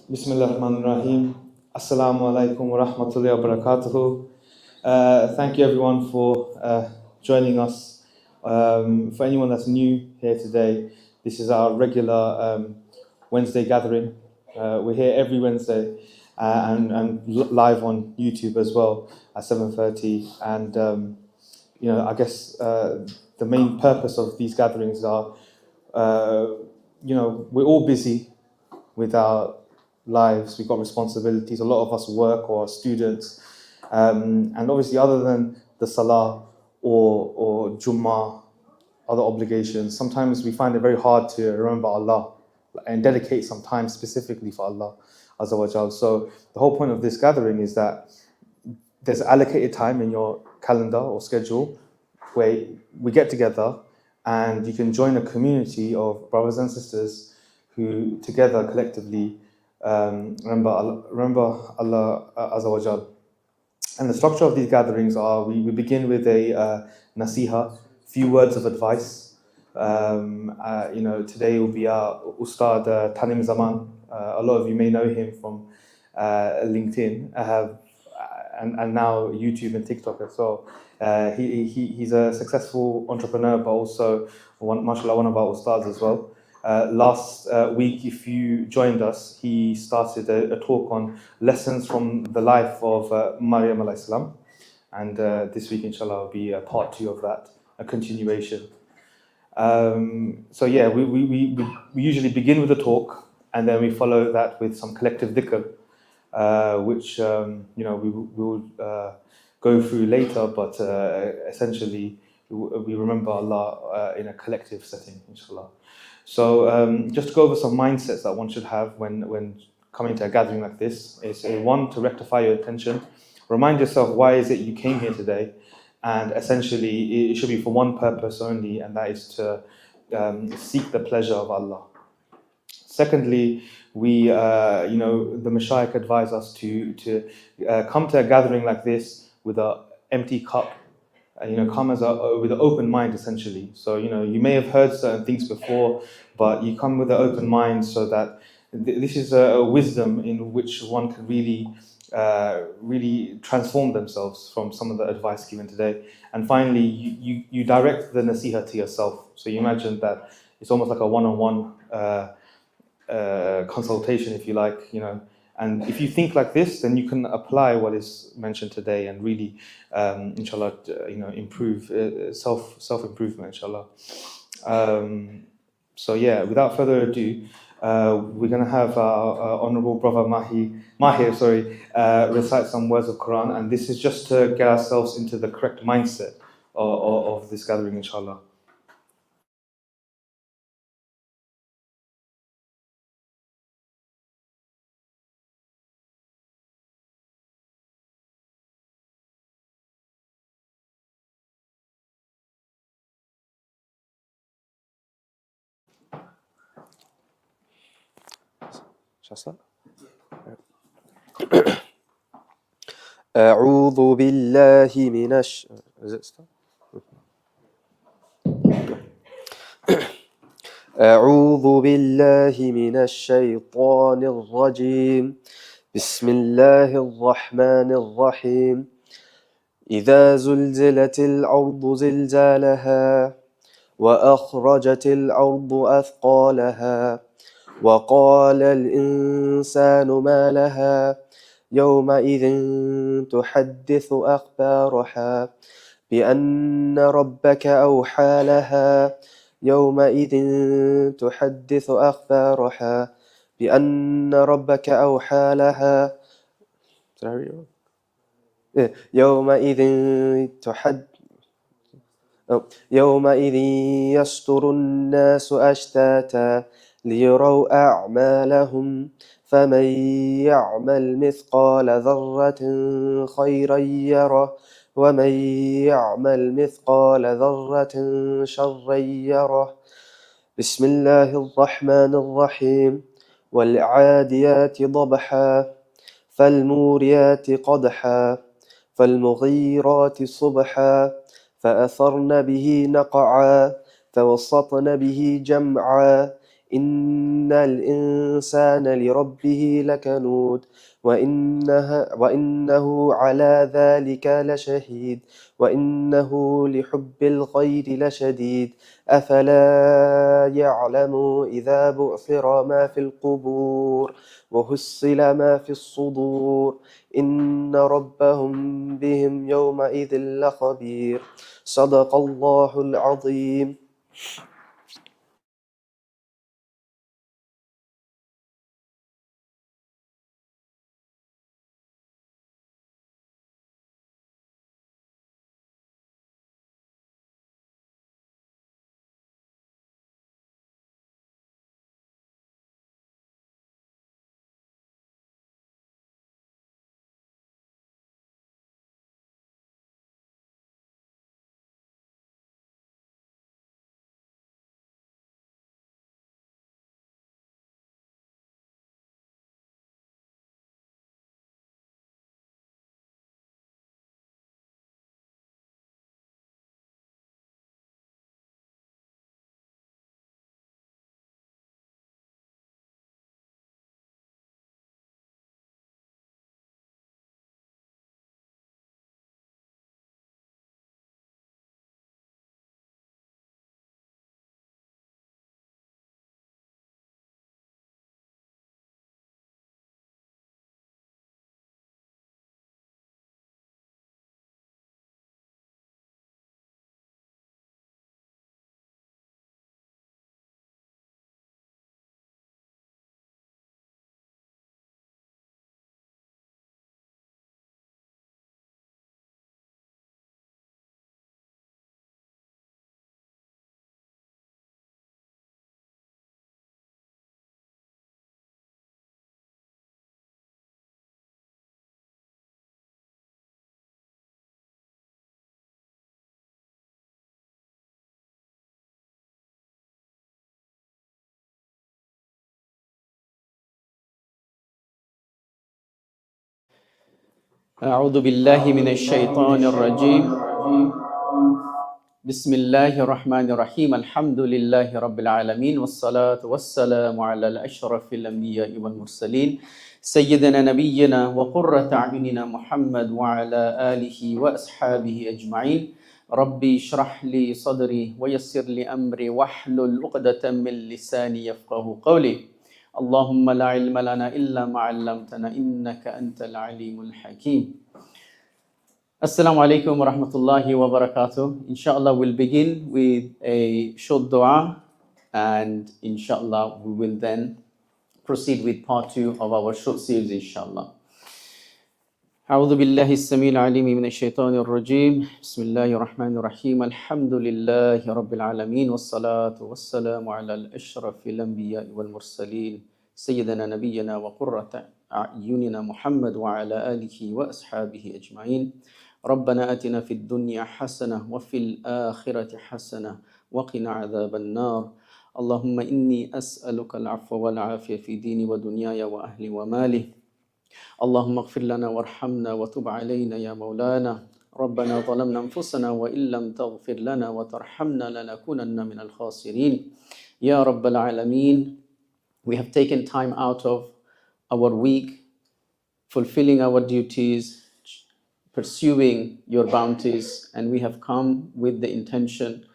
Bismillahirrahmanirrahim. Assalamu alaikum wa rahmatullahi wa barakatuhu. Thank you everyone for joining us. For anyone that's new here today, this is our regular Wednesday gathering. We're here every Wednesday and live on YouTube as well at 7:30. And I guess the main purpose of these gatherings are, we're all busy with our lives. We've got responsibilities. A lot of us work or are students. And obviously, other than the Salah or Jummah, other obligations, sometimes we find it very hard to remember Allah and dedicate some time specifically for Allah Azza wa Jal. So the whole point of this gathering is that there's allocated time in your calendar or schedule where we get together and you can join a community of brothers and sisters who together collectively remember Allah Azza wa Jal. And the structure of these gatherings are we begin with a nasiha, few words of advice. Today will be our Ustadh Tanim Zaman. A lot of you may know him from LinkedIn and now YouTube and TikTok as well. He's a successful entrepreneur, but also mashallah, one of our Ustadhs as well. Last week, if you joined us, he started a talk on lessons from the life of Maryam alayhi salam. And this week, inshallah, will be part 2 of that, a continuation. We usually begin with a talk, and then we follow that with some collective dhikr, which we will go through later, but essentially we remember Allah in a collective setting, inshallah. So just to go over some mindsets that one should have when coming to a gathering like this is one, to rectify your intention. Remind yourself, why is it you came here today? And essentially it should be for one purpose only, and that is to seek the pleasure of Allah. Secondly, the Mashayikh advise us to come to a gathering like this with an empty cup, come with an open mind, essentially. So, you may have heard certain things before, but you come with an open mind so that this is a wisdom in which one can really transform themselves from some of the advice given today. And finally, you direct the nasiha to yourself. So you imagine that it's almost like a one-on-one consultation, if you like, and if you think like this, then you can apply what is mentioned today and really, inshallah, improve self-improvement, inshallah. Without further ado, we're going to have our honorable brother Mahir, recite some words of Quran, and this is just to get ourselves into the correct mindset of this gathering, inshallah. أعوذ بالله من أعوذ بالله من الشيطان الرجيم. بسم الله الرحمن الرحيم. إذا زلزلت الأرض زلزالها وأخرجت الأرض أثقالها وقال الإنسان ما لها يومئذ تحدث أخبارها بأن ربك أوحى لها يومئذ تحدث أخبارها بأن ربك أوحى لها يومئذ يصدر الناس أشتاتا ليروا أعمالهم فمن يعمل مثقال ذرة خيرا يره ومن يعمل مثقال ذرة شرا يره. بسم الله الرحمن الرحيم. والعاديات ضبحا فالموريات قدحا فالمغيرات صبحا فأثرن به نقعا فوسطن به جمعا إن الإنسان لربه لكنود وإنه على ذلك لشهيد وإنه لحب الخير لشديد أفلا يعلم إذا بعثر ما في القبور وحصل ما في الصدور إن ربهم بهم يومئذ لخبير صدق الله العظيم. أعوذ بالله من الشيطان الرجيم بسم الله الرحمن الرحيم الحمد لله رب العالمين والصلاة والسلام على الأشرف الأنبياء والمرسلين سيدنا نبينا وقرة أعيننا محمد وعلى آله وأصحابه أجمعين ربي اشرح لي صدري ويسر لي أمري واحلل عقدة من لساني يفقه قولي اللهم لا علم لنا إلا ما علمتنا إنك أنت العليم الحكيم. Assalamu alaikum wa rahmatullahi wa barakatuh. Inshallah, we'll begin with a short dua, and inshallah, we will then proceed with part 2 of our short series, inshallah. أعوذ بالله السميع العليم من الشيطان الرجيم بسم الله الرحمن الرحيم الحمد لله رب العالمين والصلاة والسلام على الأشرف الأنبياء والمرسلين سيدنا نبينا وقرة أعيننا محمد وعلى آله وأصحابه أجمعين ربنا آتنا في الدنيا حسنة وفي الآخرة حسنة وقنا عذاب النار اللهم إني أسألك العفو والعافية في ديني ودنياي وأهلي ومالي اللهم اغفر لنا وارحمنا وتب علينا يا مولانا ربنا ظلمنا أنفسنا وإن لم تغفر لنا وترحمنا لنكونن من الخاسرين يا رب العالمين. We have taken time out of our week, fulfilling our duties, pursuing your bounties, and we have come with the intention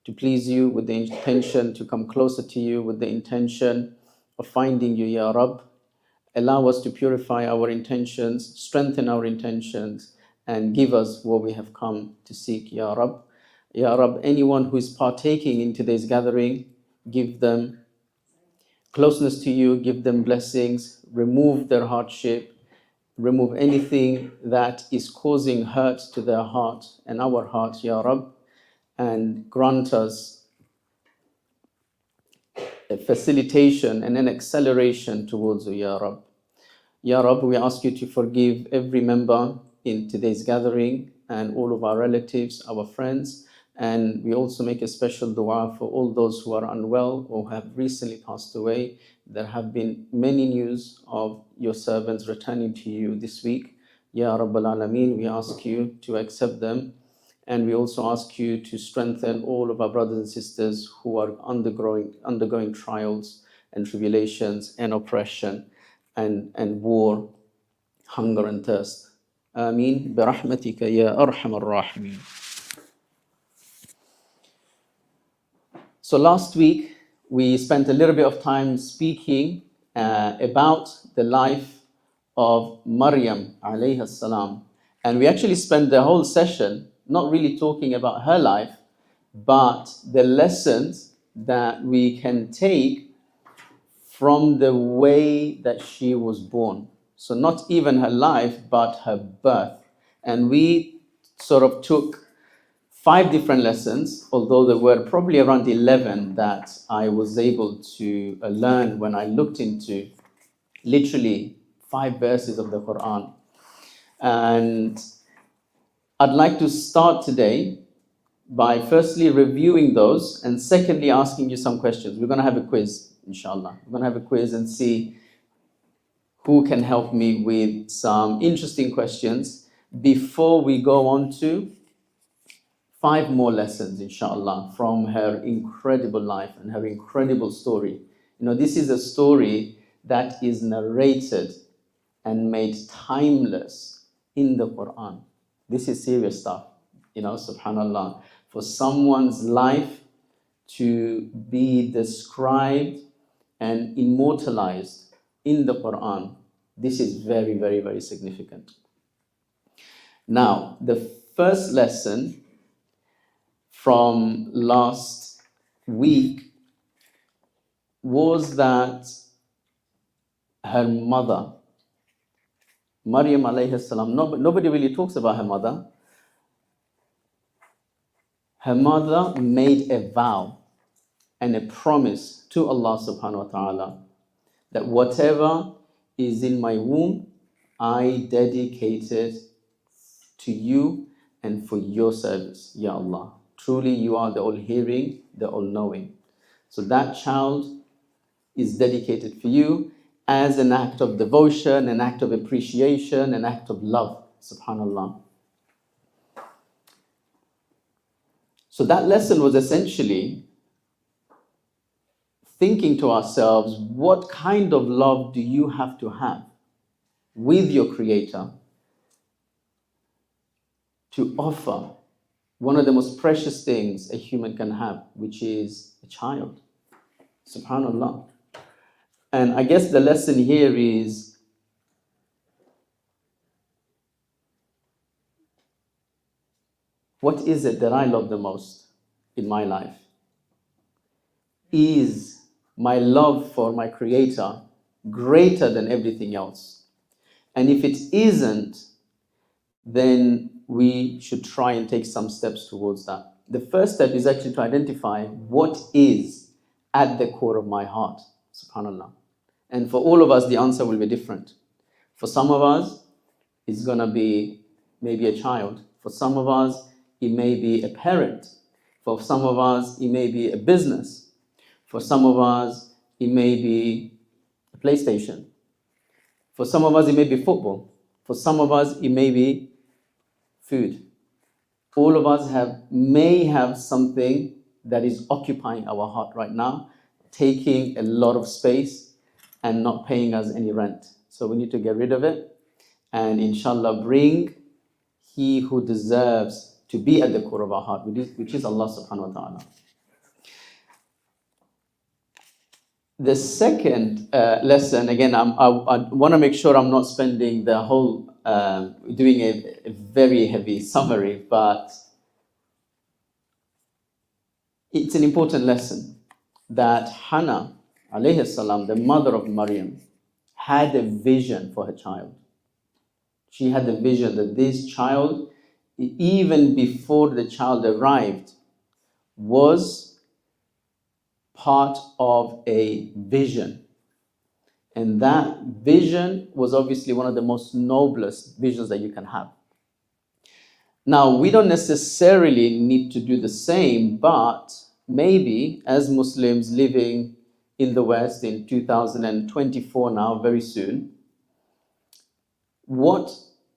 to please you, with the intention to come closer to you, with the intention of finding you, Ya Rabb. Allow us to purify our intentions, strengthen our intentions, and give us what we have come to seek, Ya Rabb. Ya Rabb, anyone who is partaking in today's gathering, give them closeness to you, give them blessings, remove their hardship, remove anything that is causing hurt to their heart and our heart, Ya Rabb, and grant us a facilitation and an acceleration towards you, Ya Rabb. Ya Rabb, we ask you to forgive every member in today's gathering and all of our relatives, our friends, and we also make a special dua for all those who are unwell or have recently passed away. There have been many news of your servants returning to you this week. Ya Rabbal Alameen, we ask you to accept them, and we also ask you to strengthen all of our brothers and sisters who are undergoing trials and tribulations and oppression and war, hunger and thirst. Ameen. Birahmatika ya arhamar rahimin. So last week, we spent a little bit of time speaking about the life of Maryam alayhi salam. And we actually spent the whole session not really talking about her life, but the lessons that we can take from the way that she was born. So not even her life, but her birth. And we sort of took 5 different lessons, although there were probably around 11 that I was able to learn when I looked into literally 5 verses of the Quran. And I'd like to start today by firstly reviewing those and secondly asking you some questions. We're going to have a quiz, inshallah. We're going to have a quiz and see who can help me with some interesting questions before we go on to 5 more lessons, inshallah, from her incredible life and her incredible story. You know, this is a story that is narrated and made timeless in the Quran. This is serious stuff, you know, subhanallah. For someone's life to be described and immortalized in the Quran, this is very, very, very significant. Now, the first lesson from last week was that her mother, Maryam alayhi salam, nobody really talks about her mother. Her mother made a vow and a promise to Allah subhanahu wa ta'ala that whatever is in my womb, I dedicate it to you and for your service, Ya Allah. Truly, you are the all-hearing, the all-knowing. So that child is dedicated for you as an act of devotion, an act of appreciation, an act of love, subhanallah. So that lesson was essentially thinking to ourselves, what kind of love do you have to have with your Creator to offer one of the most precious things a human can have, which is a child. Subhanallah. And I guess the lesson here is what is it that I love the most in my life? Is my love for my Creator greater than everything else? And if it isn't, then we should try and take some steps towards that. The first step is actually to identify what is at the core of my heart, subhanallah. And for all of us, the answer will be different. For some of us, it's going to be maybe a child. For some of us, it may be a parent. For some of us, it may be a business. For some of us, it may be a PlayStation. For some of us, it may be football. For some of us, it may be food. All of us may have something that is occupying our heart right now, taking a lot of space and not paying us any rent. So we need to get rid of it and inshallah bring he who deserves to be at the core of our heart, which is Allah subhanahu wa ta'ala. The second lesson, again, I want to make sure I'm not spending the whole, doing a very heavy summary, but it's an important lesson that Hannah, alayhi salam, the mother of Maryam, had a vision for her child. She had a vision that this child, even before the child arrived, was part of a vision. And that vision was obviously one of the most noblest visions that you can have. Now, we don't necessarily need to do the same, but maybe as Muslims living in the West in 2024 now, very soon, what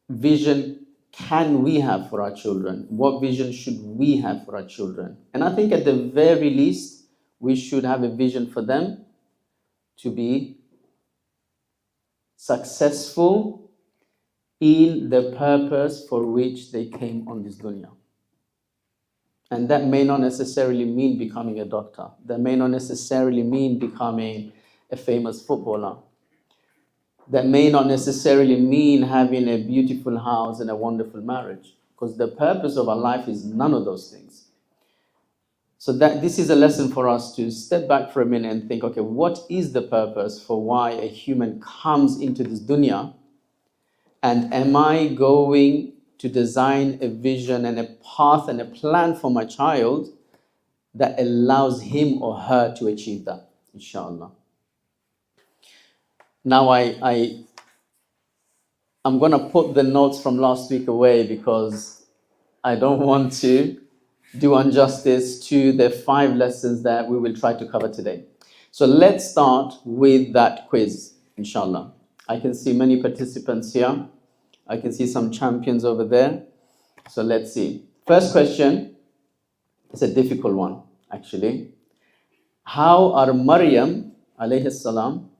vision can we have for our children? What vision should we have for our children? And I think at the very least, we should have a vision for them to be successful in the purpose for which they came on this dunya. And that may not necessarily mean becoming a doctor. That may not necessarily mean becoming a famous footballer. That may not necessarily mean having a beautiful house and a wonderful marriage. Because the purpose of our life is none of those things. So that this is a lesson for us to step back for a minute and think, okay, what is the purpose for why a human comes into this dunya? And am I going to design a vision and a path and a plan for my child that allows him or her to achieve that, inshallah. Now I'm going to put the notes from last week away because I don't want to do injustice to the 5 lessons that we will try to cover today. So let's start with that quiz, inshallah. I can see many participants here. I can see some champions over there. So let's see. First question is a difficult one, actually. How are Maryam alayhi salam,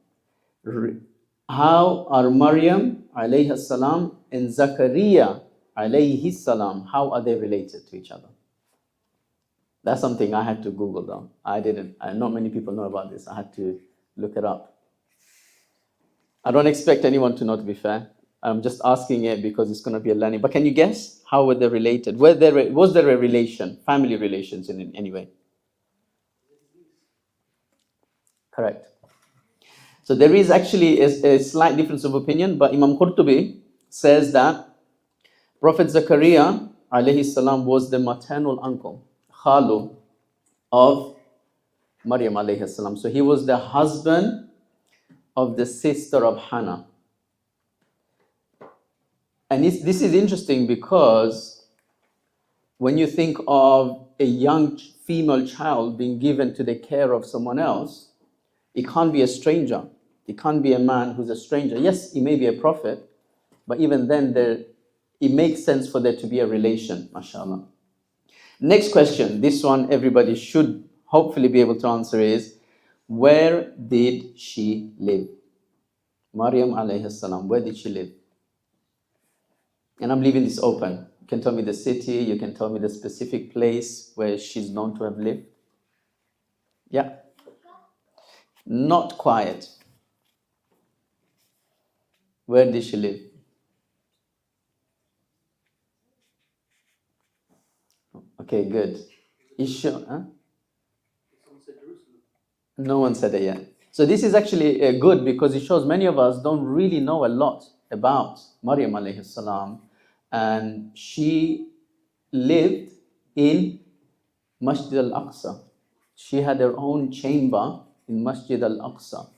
and Zakaria alayhi salam, how are they related to each other? That's something I had to Google down. Not many people know about this. I had to look it up. I don't expect anyone to know, to be fair. I'm just asking it because it's going to be a learning. But can you guess how were they related? Was there a relation, family relations in any way? Correct. So there is actually a slight difference of opinion, but Imam Qurtubi says that Prophet Zakaria alayhi salam was the maternal uncle, Khalu, of Maryam alayhi salam. So he was the husband of the sister of Hannah. And this is interesting because when you think of a young female child being given to the care of someone else, it can't be a stranger. It can't be a man who's a stranger. Yes, he may be a prophet, but even then, it makes sense for there to be a relation, mashallah. Next question, this one everybody should hopefully be able to answer is, where did she live? Maryam alayhi salam, where did she live? And I'm leaving this open. You can tell me the city, you can tell me the specific place where she's known to have lived. Yeah. Not quiet. Where did she live? Okay, good. You sure? Huh? No one said it yet. So this is actually good because it shows many of us don't really know a lot about Maryam alayhi salam. And she lived in Masjid al-Aqsa. She had her own chamber in Masjid al-Aqsa.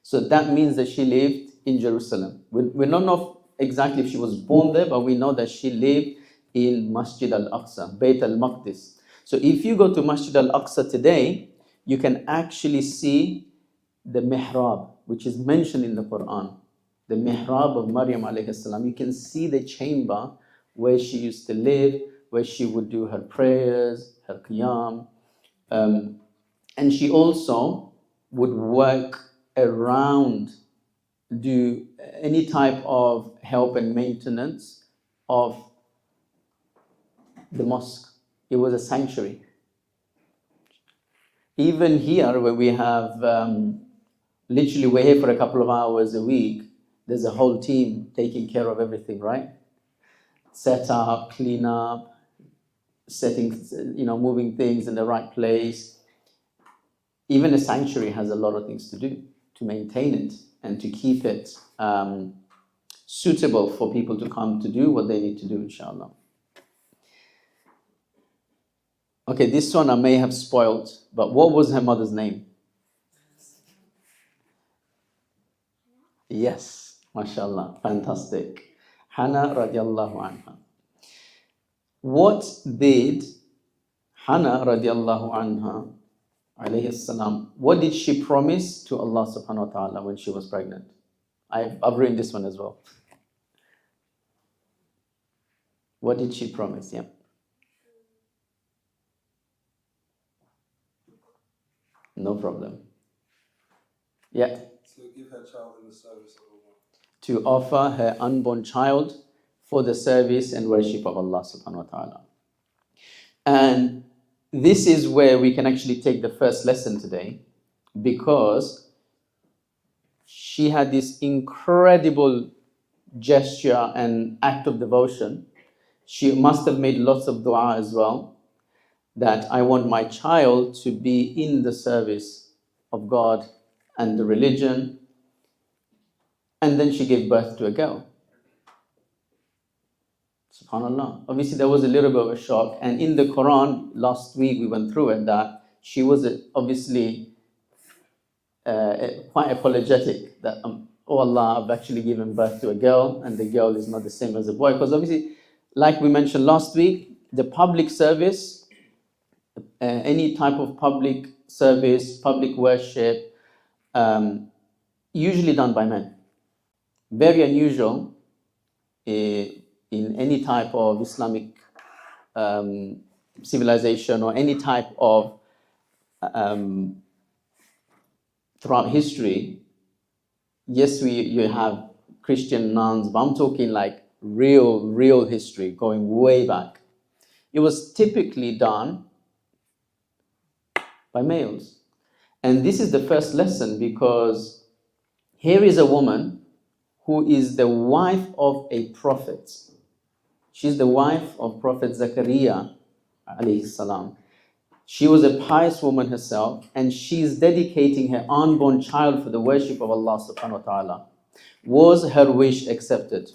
So that means that she lived in Jerusalem. We don't know exactly if she was born there, but we know that she lived in Masjid al-Aqsa, Bayt al-Maqdis. So if you go to Masjid al-Aqsa today, you can actually see the mihrab, which is mentioned in the Quran. The mihrab of Maryam alayhi salam. You can see the chamber where she used to live, where she would do her prayers, her qiyam. And she also would work around, do any type of help and maintenance of the mosque. It was a sanctuary. Even here, where we have, literally we're here for a couple of hours a week, there's a whole team taking care of everything, right? Set up, clean up, moving things in the right place. Even a sanctuary has a lot of things to do to maintain it and to keep it suitable for people to come to do what they need to do, inshallah. Okay, this one I may have spoiled, but what was her mother's name? Yes, mashallah, fantastic. Hannah radiallahu anha. What did Hannah radiallahu anha, alayhi salam, what did she promise to Allah subhanahu wa ta'ala when she was pregnant? I've written this one as well. What did she promise? Yeah. No problem. Yeah. To give her child in the service of Allah. To offer her unborn child for the service and worship of Allah subhanahu wa ta'ala. And this is where we can actually take the first lesson today, because she had this incredible gesture and act of devotion. She must have made lots of dua as well, that I want my child to be in the service of God and the religion. And then she gave birth to a girl. SubhanAllah. Obviously, there was a little bit of a shock. And in the Quran, last week we went through it, that she was obviously quite apologetic that, oh Allah, I've actually given birth to a girl, and the girl is not the same as a boy. Because obviously, like we mentioned last week, the public service, any type of public service, public worship, usually done by men. Very unusual in any type of Islamic civilization or any type of throughout history. Yes, you have Christian nuns, but I'm talking like real history going way back. It was typically done by males. And this is the first lesson, because here is a woman who is the wife of a prophet. She's the wife of Prophet Zakaria alayhi salam. She was a pious woman herself, and she's dedicating her unborn child for the worship of Allah subhanahu wa ta'ala. Was her wish accepted?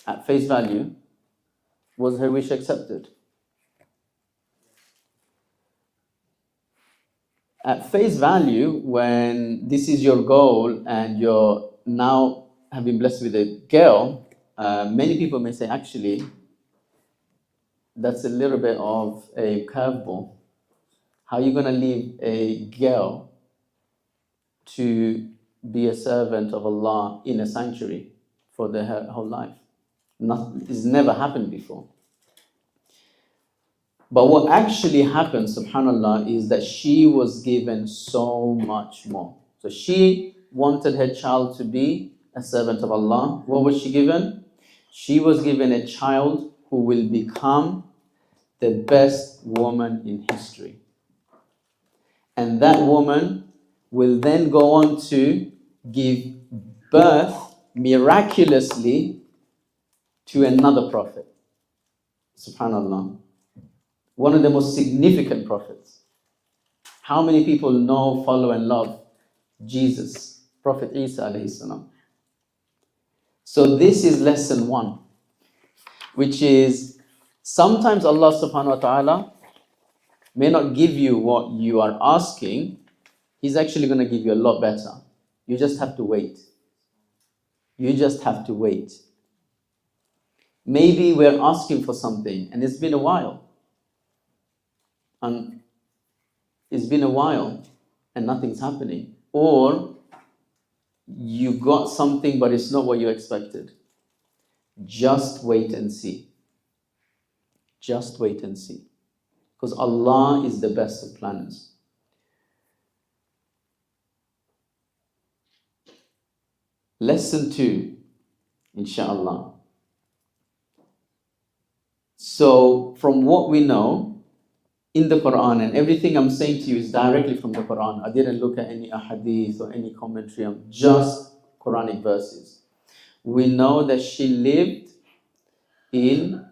At face value, was her wish accepted? At face value, when this is your goal and you're now have been blessed with a girl, many people may say, actually, that's a little bit of a curveball. How are you going to leave a girl to be a servant of Allah in a sanctuary for her whole life? It's never happened before. But what actually happened, subhanAllah, is that she was given so much more. So she wanted her child to be a servant of Allah. What was she given? She was given a child who will become the best woman in history. And that woman will then go on to give birth miraculously to another prophet. SubhanAllah. One of the most significant prophets. How many people know, follow, and love Jesus, Prophet Isa alayhi salam? So this is lesson 1, which is sometimes Allah subhanahu wa ta'ala may not give you what you are asking. He's actually going to give you a lot better. You just have to wait. You just have to wait. Maybe we're asking for something and it's been a while. And it's been a while and nothing's happening. Or you got something but it's not what you expected. Just wait and see. Just wait and see. Because Allah is the best of planners. Lesson 2, inshallah. So, from what we know in the Quran, and everything I'm saying to you is directly from the Quran. I didn't look at any ahadith or any commentary on just Quranic verses. We know that she lived in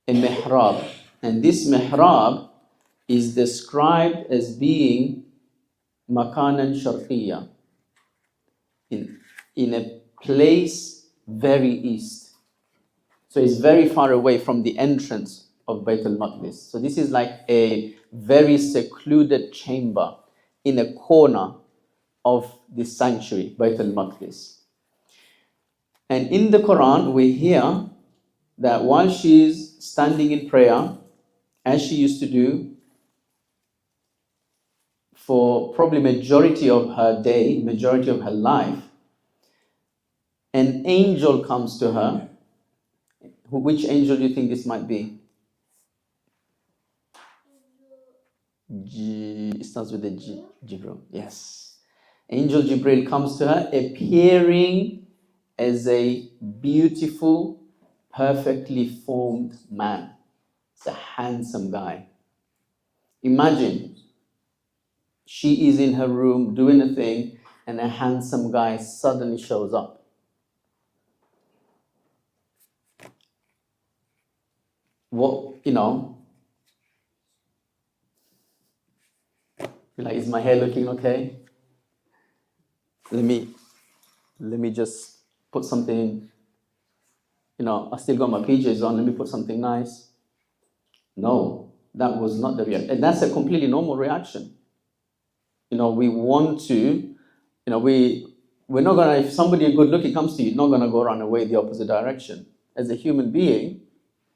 a mihrab. And this mihrab is described as being makanan sharqiyya, in a place very east. So it's very far away from the entrance of Bayt al-Maqdis. So this is like a very secluded chamber in a corner of this sanctuary, Bayt al-Maqdis. And in the Quran, we hear that while she's standing in prayer, as she used to do for probably majority of her day, majority of her life, an angel comes to her. Which angel do you think this might be? It starts with a G. Jibril. Yes. Angel Jibril comes to her appearing as a beautiful, perfectly formed man. It's a handsome guy. Imagine she is in her room doing a thing and a handsome guy suddenly shows up. What, you're like, is my hair looking okay? Let me just put something, I still got my PJs on, let me put something nice. No, that was not the reaction. And that's a completely normal reaction. We want to, we're not gonna, if somebody good looking comes to you, not gonna go run away the opposite direction. As a human being,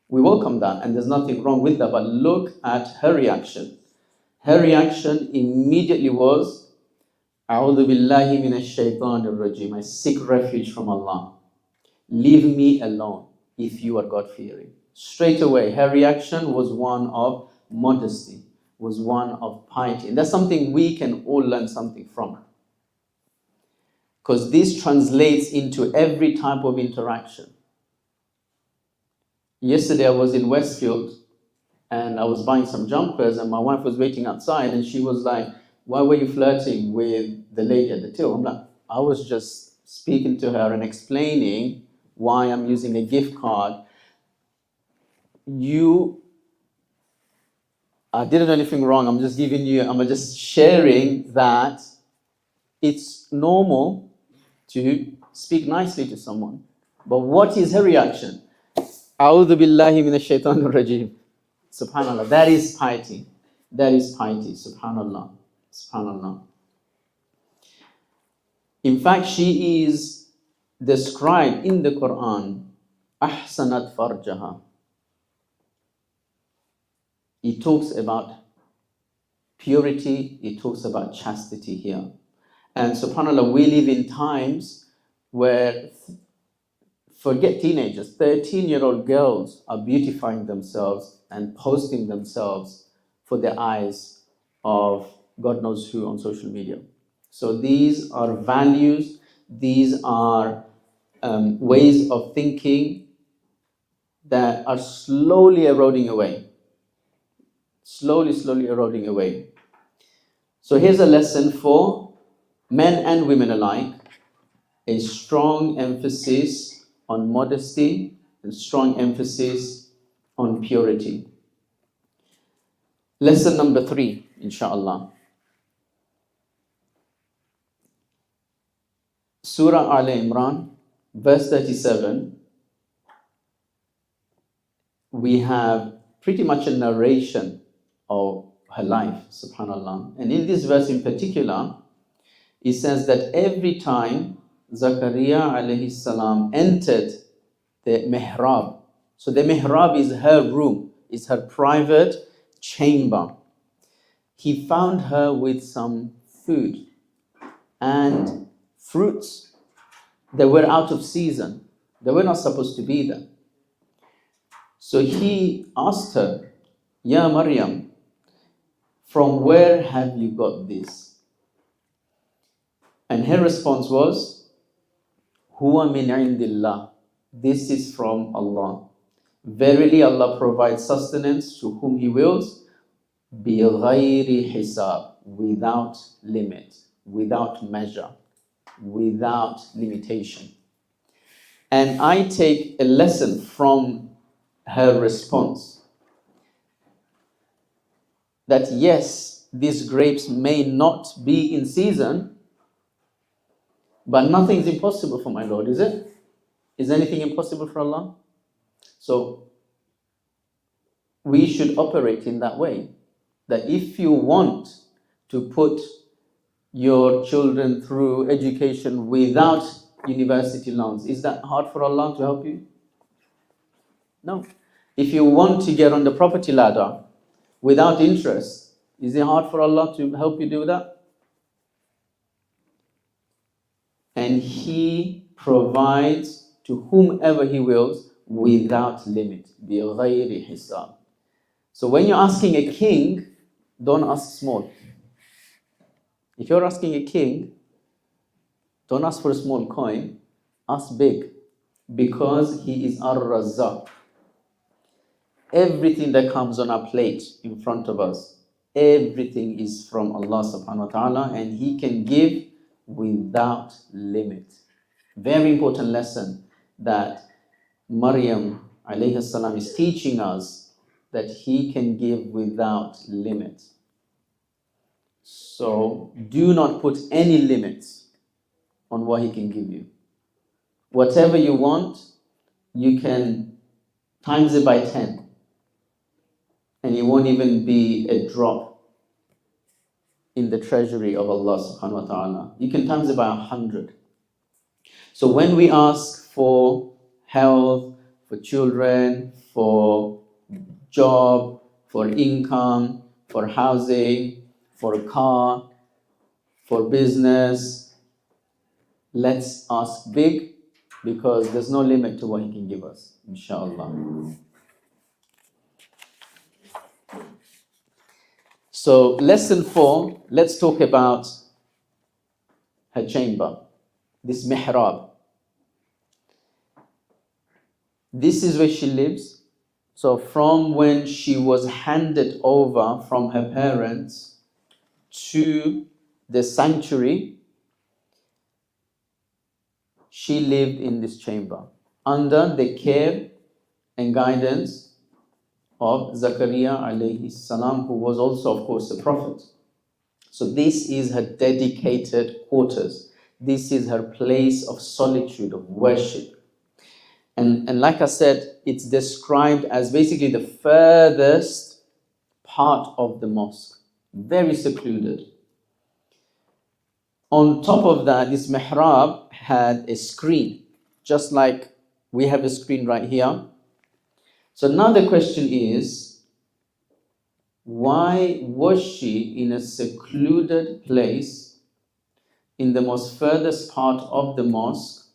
we welcome that, and there's nothing wrong with that. But look at her reaction. Her reaction immediately was, A'udhu billahi minash shaitanir rajim. I seek refuge from Allah. Leave me alone if you are God-fearing. Straight away, her reaction was one of modesty, was one of piety. And that's something we can all learn something from. Because this translates into every type of interaction. Yesterday I was in Westfield and I was buying some jumpers and my wife was waiting outside and she was like, why were you flirting with the lady at the till? I'm like, I was just speaking to her and explaining why I'm using a gift card. I didn't do anything wrong. I'm just sharing that it's normal to speak nicely to someone. But what is her reaction? A'udhu billahi minash shaitanir rajim. Subhanallah. That is piety. That is piety. Subhanallah. Subhanallah. In fact, she is described in the Quran, ahsanat farjaha. It talks about purity, it talks about chastity here. And subhanAllah, we live in times where, forget teenagers, 13-year-old girls are beautifying themselves and posting themselves for the eyes of God knows who on social media. So these are values, these are ways of thinking that are slowly eroding away. Slowly eroding away. So here's a lesson for men and women alike. A strong emphasis on modesty and strong emphasis on purity. Lesson number 3, inshallah. Surah Al Imran, verse 37. We have pretty much a narration of her life, subhanallah. And in this verse in particular, it says that every time Zakaria alayhi salam entered the mihrab, so the mihrab is her room, is her private chamber, he found her with some food and fruits that were out of season. They were not supposed to be there. So he asked her, Ya Maryam, from where have you got this? And her response was, Huwa min indillah. This is from Allah. Verily Allah provides sustenance to whom He wills, bighayri hisab, without limit, without measure, without limitation. And I take a lesson from her response that yes, these grapes may not be in season, but nothing is impossible for my Lord, is it? Is anything impossible for Allah? So we should operate in that way, that if you want to put your children through education without university loans, is that hard for Allah to help you? No. If you want to get on the property ladder without interest, is it hard for Allah to help you do that? And He provides to whomever He wills without limit. بِغَيْرِ حِسَابٍ. So when you're asking a king, don't ask small. If you're asking a king, don't ask for a small coin, ask big, because he is Ar-Razzaq. Everything that comes on our plate in front of us, everything is from Allah subhanahu wa ta'ala, and He can give without limit. Very important lesson that Maryam alayhi salam is teaching us, that He can give without limit. So do not put any limits on what He can give you. Whatever you want, you can times it by 10. And it won't even be a drop in the treasury of Allah subhanahu wa ta'ala. You can times it by 100. So when we ask for health, for children, for job, for income, for housing, for a car, for business, let's ask big, because there's no limit to what He can give us, inshallah. So lesson 4, let's talk about her chamber, this mihrab. This is where she lives. So from when she was handed over from her parents to the sanctuary, she lived in this chamber under the care and guidance of Zakaria alayhi salam, who was also, of course, a prophet. So this is her dedicated quarters. This is her place of solitude, of worship. And like I said, it's described as basically the furthest part of the mosque. Very secluded. On top of that, this mihrab had a screen, just like we have a screen right here. So now the question is, why was she in a secluded place in the most furthest part of the mosque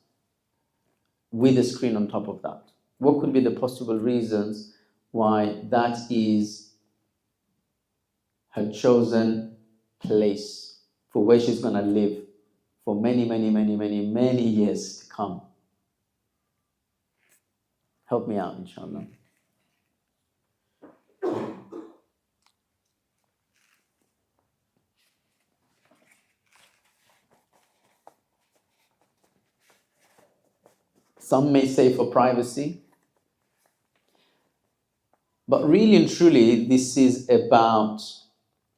with a screen on top of that? What could be the possible reasons why that is her chosen place for where she's going to live for many, many, many, many, many years to come? Help me out, inshallah. Some may say for privacy. But really and truly, this is about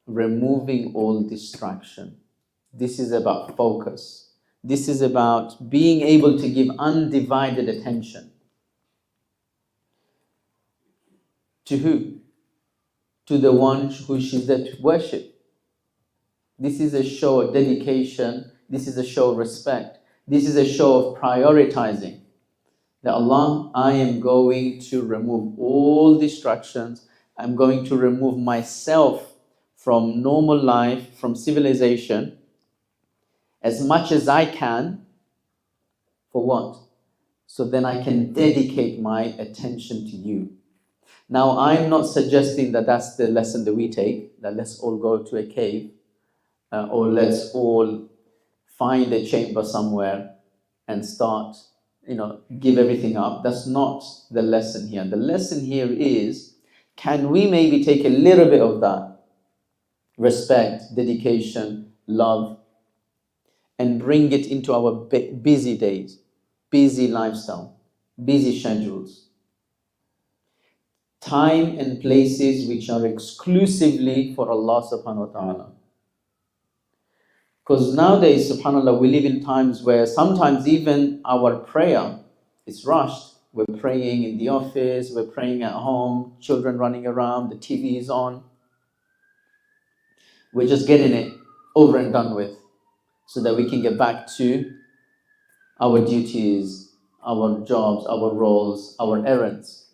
removing all distraction. This is about focus. This is about being able to give undivided attention. To who? To the one who she's there to worship. This is a show of dedication. This is a show of respect. This is a show of prioritizing. That Allah, I am going to remove all distractions. I'm going to remove myself from normal life, from civilization, as much as I can. For what? So then I can dedicate my attention to you. Now, I'm not suggesting that that's the lesson that we take, that let's all go to a cave, or let's all find a chamber somewhere and start, give everything up. That's not the lesson here. The lesson here is, can we maybe take a little bit of that respect, dedication, love, and bring it into our busy days, busy lifestyle, busy schedules, time and places which are exclusively for Allah subhanahu wa ta'ala. Because nowadays, subhanAllah, we live in times where sometimes even our prayer is rushed. We're praying in the office, we're praying at home, children running around, the TV is on. We're just getting it over and done with so that we can get back to our duties, our jobs, our roles, our errands.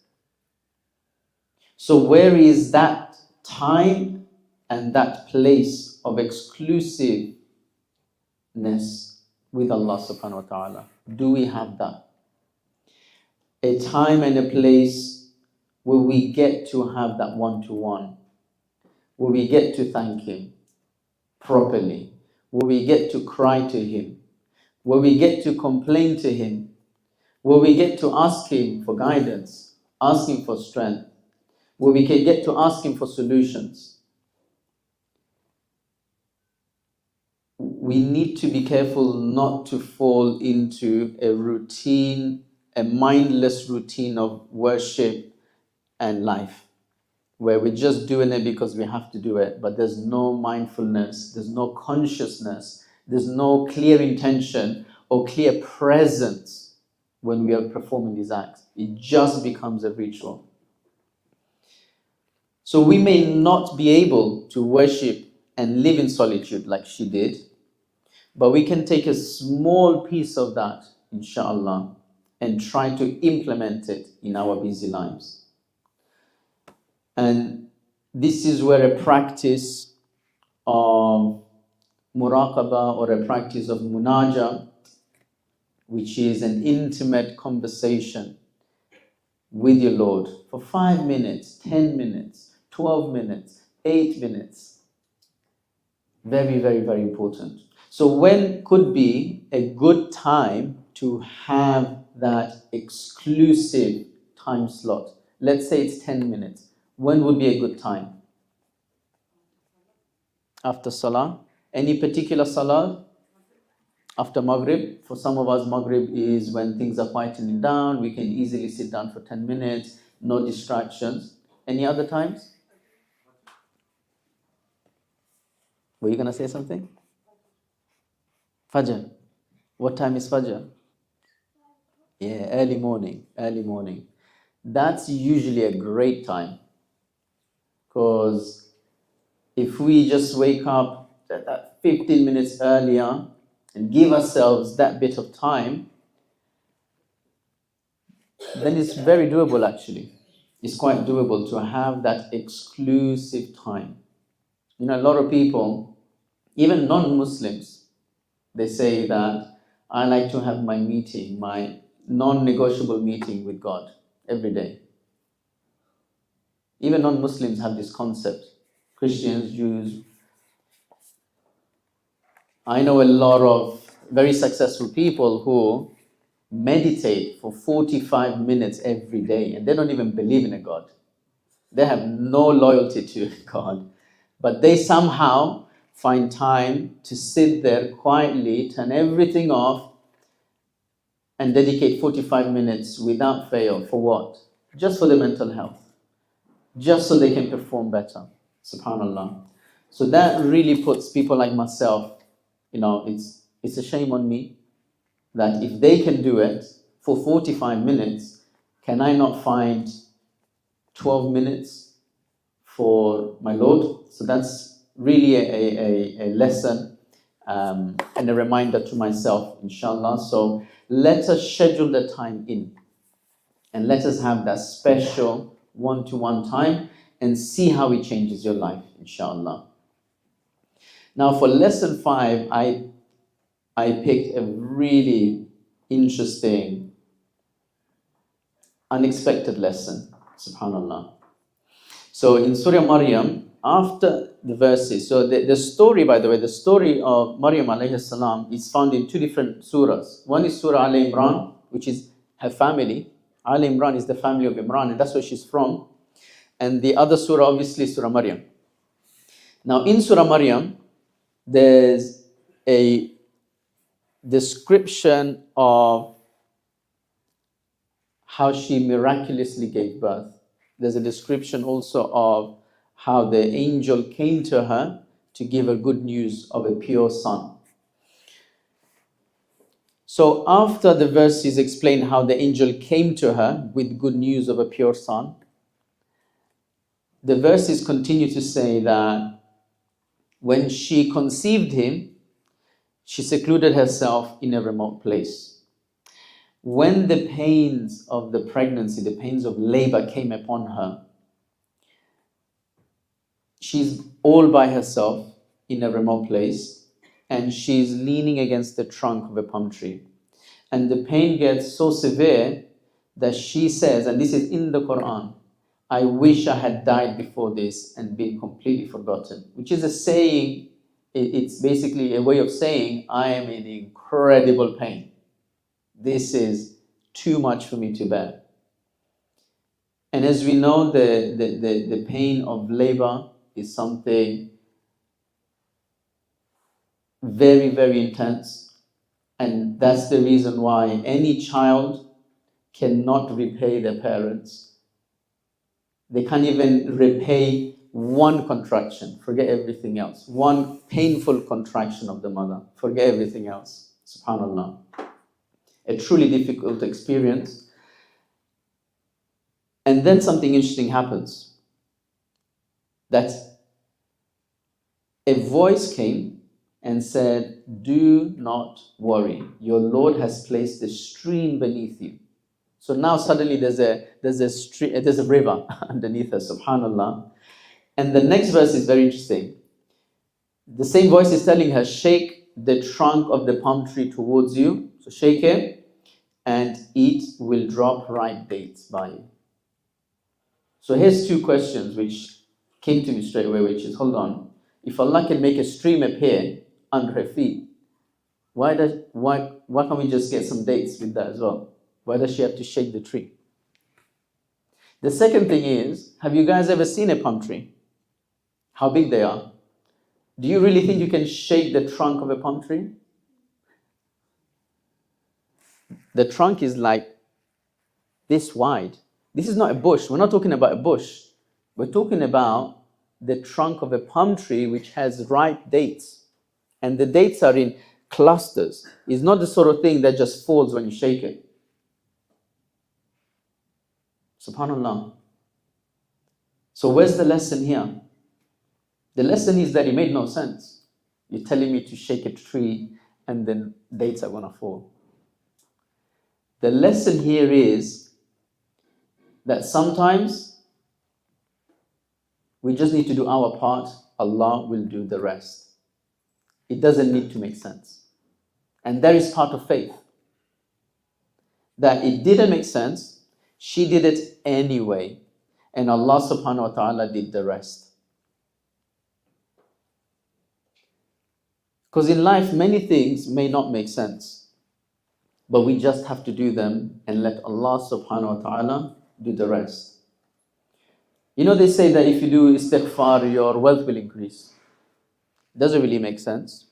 So where is that time and that place of exclusiveness with Allah subhanahu wa ta'ala? Do we have that? A time and a place where we get to have that one-to-one, Will we get to thank Him properly? Will we get to cry to Him? Will we get to complain to Him? Will we get to ask Him for guidance, ask Him for strength? Will we get to ask Him for solutions? We need to be careful not to fall into a routine, a mindless routine of worship and life, where we're just doing it because we have to do it, but there's no mindfulness, there's no consciousness, there's no clear intention or clear presence when we are performing these acts. It just becomes a ritual. So we may not be able to worship and live in solitude like she did, but we can take a small piece of that, inshallah, and try to implement it in our busy lives. And this is where a practice of muraqabah or a practice of munaja, which is an intimate conversation with your Lord for 5 minutes, 10 minutes, 12 minutes, 8 minutes. Very, very, very important. So when could be a good time to have that exclusive time slot? Let's say it's 10 minutes. When would be a good time? After Salah? Any particular Salah? After Maghrib? For some of us, Maghrib is when things are quietening down. We can easily sit down for 10 minutes, no distractions. Any other times? Were you going to say something? Fajr. What time is Fajr? Yeah, early morning. Early morning. That's usually a great time. Because if we just wake up 15 minutes earlier and give ourselves that bit of time, then it's very doable actually. It's quite doable to have that exclusive time. You know, a lot of people, even non-Muslims, they say that I like to have my meeting, my non-negotiable meeting with God every day. Even non-Muslims have this concept. Christians, Jews. I know a lot of very successful people who meditate for 45 minutes every day and they don't even believe in a God. They have no loyalty to God. But they somehow find time to sit there quietly, turn everything off, and dedicate 45 minutes without fail. For what? Just for their mental health. Just so they can perform better. SubhanAllah. So that really puts people like myself, you know, it's a shame on me that if they can do it for 45 minutes, can I not find 12 minutes for my Lord? So that's really a lesson and a reminder to myself, inshallah. So let us schedule the time in and let us have that special one-to-one time and see how it changes your life, inshallah. Now for lesson 5, I picked a really interesting, unexpected lesson, subhanallah. So in Surah Maryam, after the verses, so the story, by the way, the story of Maryam alayhi salam is found in 2 different surahs. One is Surah Al Imran, which is her family. Al Imran is the family of Imran, and that's where she's from. And the other surah, obviously, Surah Maryam. Now in Surah Maryam, there's a description of how she miraculously gave birth. There's a description also of how the angel came to her to give her good news of a pure son. So after the verses explain how the angel came to her with good news of a pure son, the verses continue to say that when she conceived him, she secluded herself in a remote place. When the pains of the pregnancy, the pains of labor came upon her, she's all by herself in a remote place and she's leaning against the trunk of a palm tree. And the pain gets so severe that she says, and this is in the Quran, I wish I had died before this and been completely forgotten, which is a saying, it's basically a way of saying, I am in incredible pain. This is too much for me to bear. And as we know, the pain of labor is something very, very intense. And that's the reason why any child cannot repay their parents. They can't even repay one contraction, forget everything else. One painful contraction of the mother, forget everything else. SubhanAllah. A truly difficult experience. And then something interesting happens. That a voice came and said, do not worry. Your Lord has placed a stream beneath you. So now suddenly there's a river underneath her, subhanAllah. And the next verse is very interesting. The same voice is telling her, shake the trunk of the palm tree towards you. So shake it, and it will drop ripe dates by you. So here's two questions which came to me straight away, which is, hold on, if Allah can make a stream appear under her feet, why can't we just get some dates with that as well? Why does she have to shake the tree? The second thing is, have you guys ever seen a palm tree? How big they are? Do you really think you can shake the trunk of a palm tree? The trunk is like this wide. This is not a bush. We're not talking about a bush. We're talking about the trunk of a palm tree which has ripe dates. And the dates are in clusters. It's not the sort of thing that just falls when you shake it. SubhanAllah. So where's the lesson here? The lesson is that it made no sense. You're telling me to shake a tree and then dates are going to fall. The lesson here is that sometimes we just need to do our part. Allah will do the rest. It doesn't need to make sense. And that is part of faith. That it didn't make sense, she did it anyway. And Allah subhanahu wa ta'ala did the rest. Because in life, many things may not make sense. But we just have to do them and let Allah subhanahu wa ta'ala do the rest. You know, they say that if you do istighfar, your wealth will increase. Doesn't really make sense.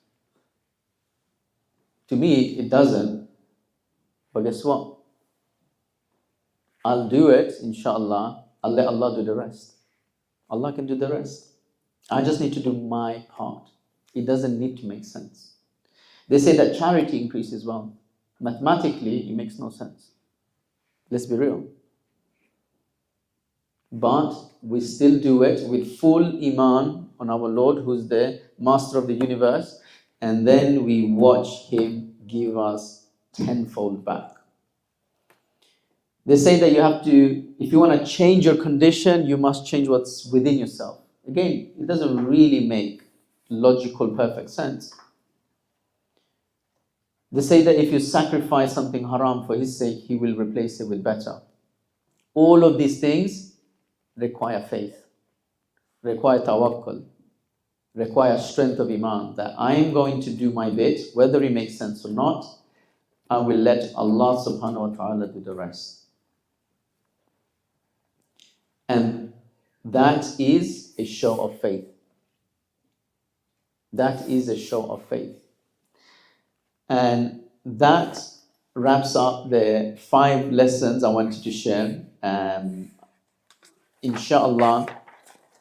To me, it doesn't. But guess what? I'll do it, inshallah. I'll let Allah do the rest. Allah can do the rest. I just need to do my part. It doesn't need to make sense. They say that charity increases wealth. Mathematically, it makes no sense. Let's be real. But we still do it with full iman on our Lord, who's the master of the universe, and then we watch Him give us tenfold back. They say that you have to, if you want to change your condition, you must change what's within yourself. Again, it doesn't really make logical, perfect sense. They say that if you sacrifice something haram for His sake, He will replace it with better. All of these things require faith, require tawakkul, require strength of iman, that I am going to do my bit, whether it makes sense or not. I will let Allah subhanahu wa ta'ala do the rest. And that is a show of faith. That is a show of faith. And that wraps up the 5 lessons I wanted to share. Inshallah,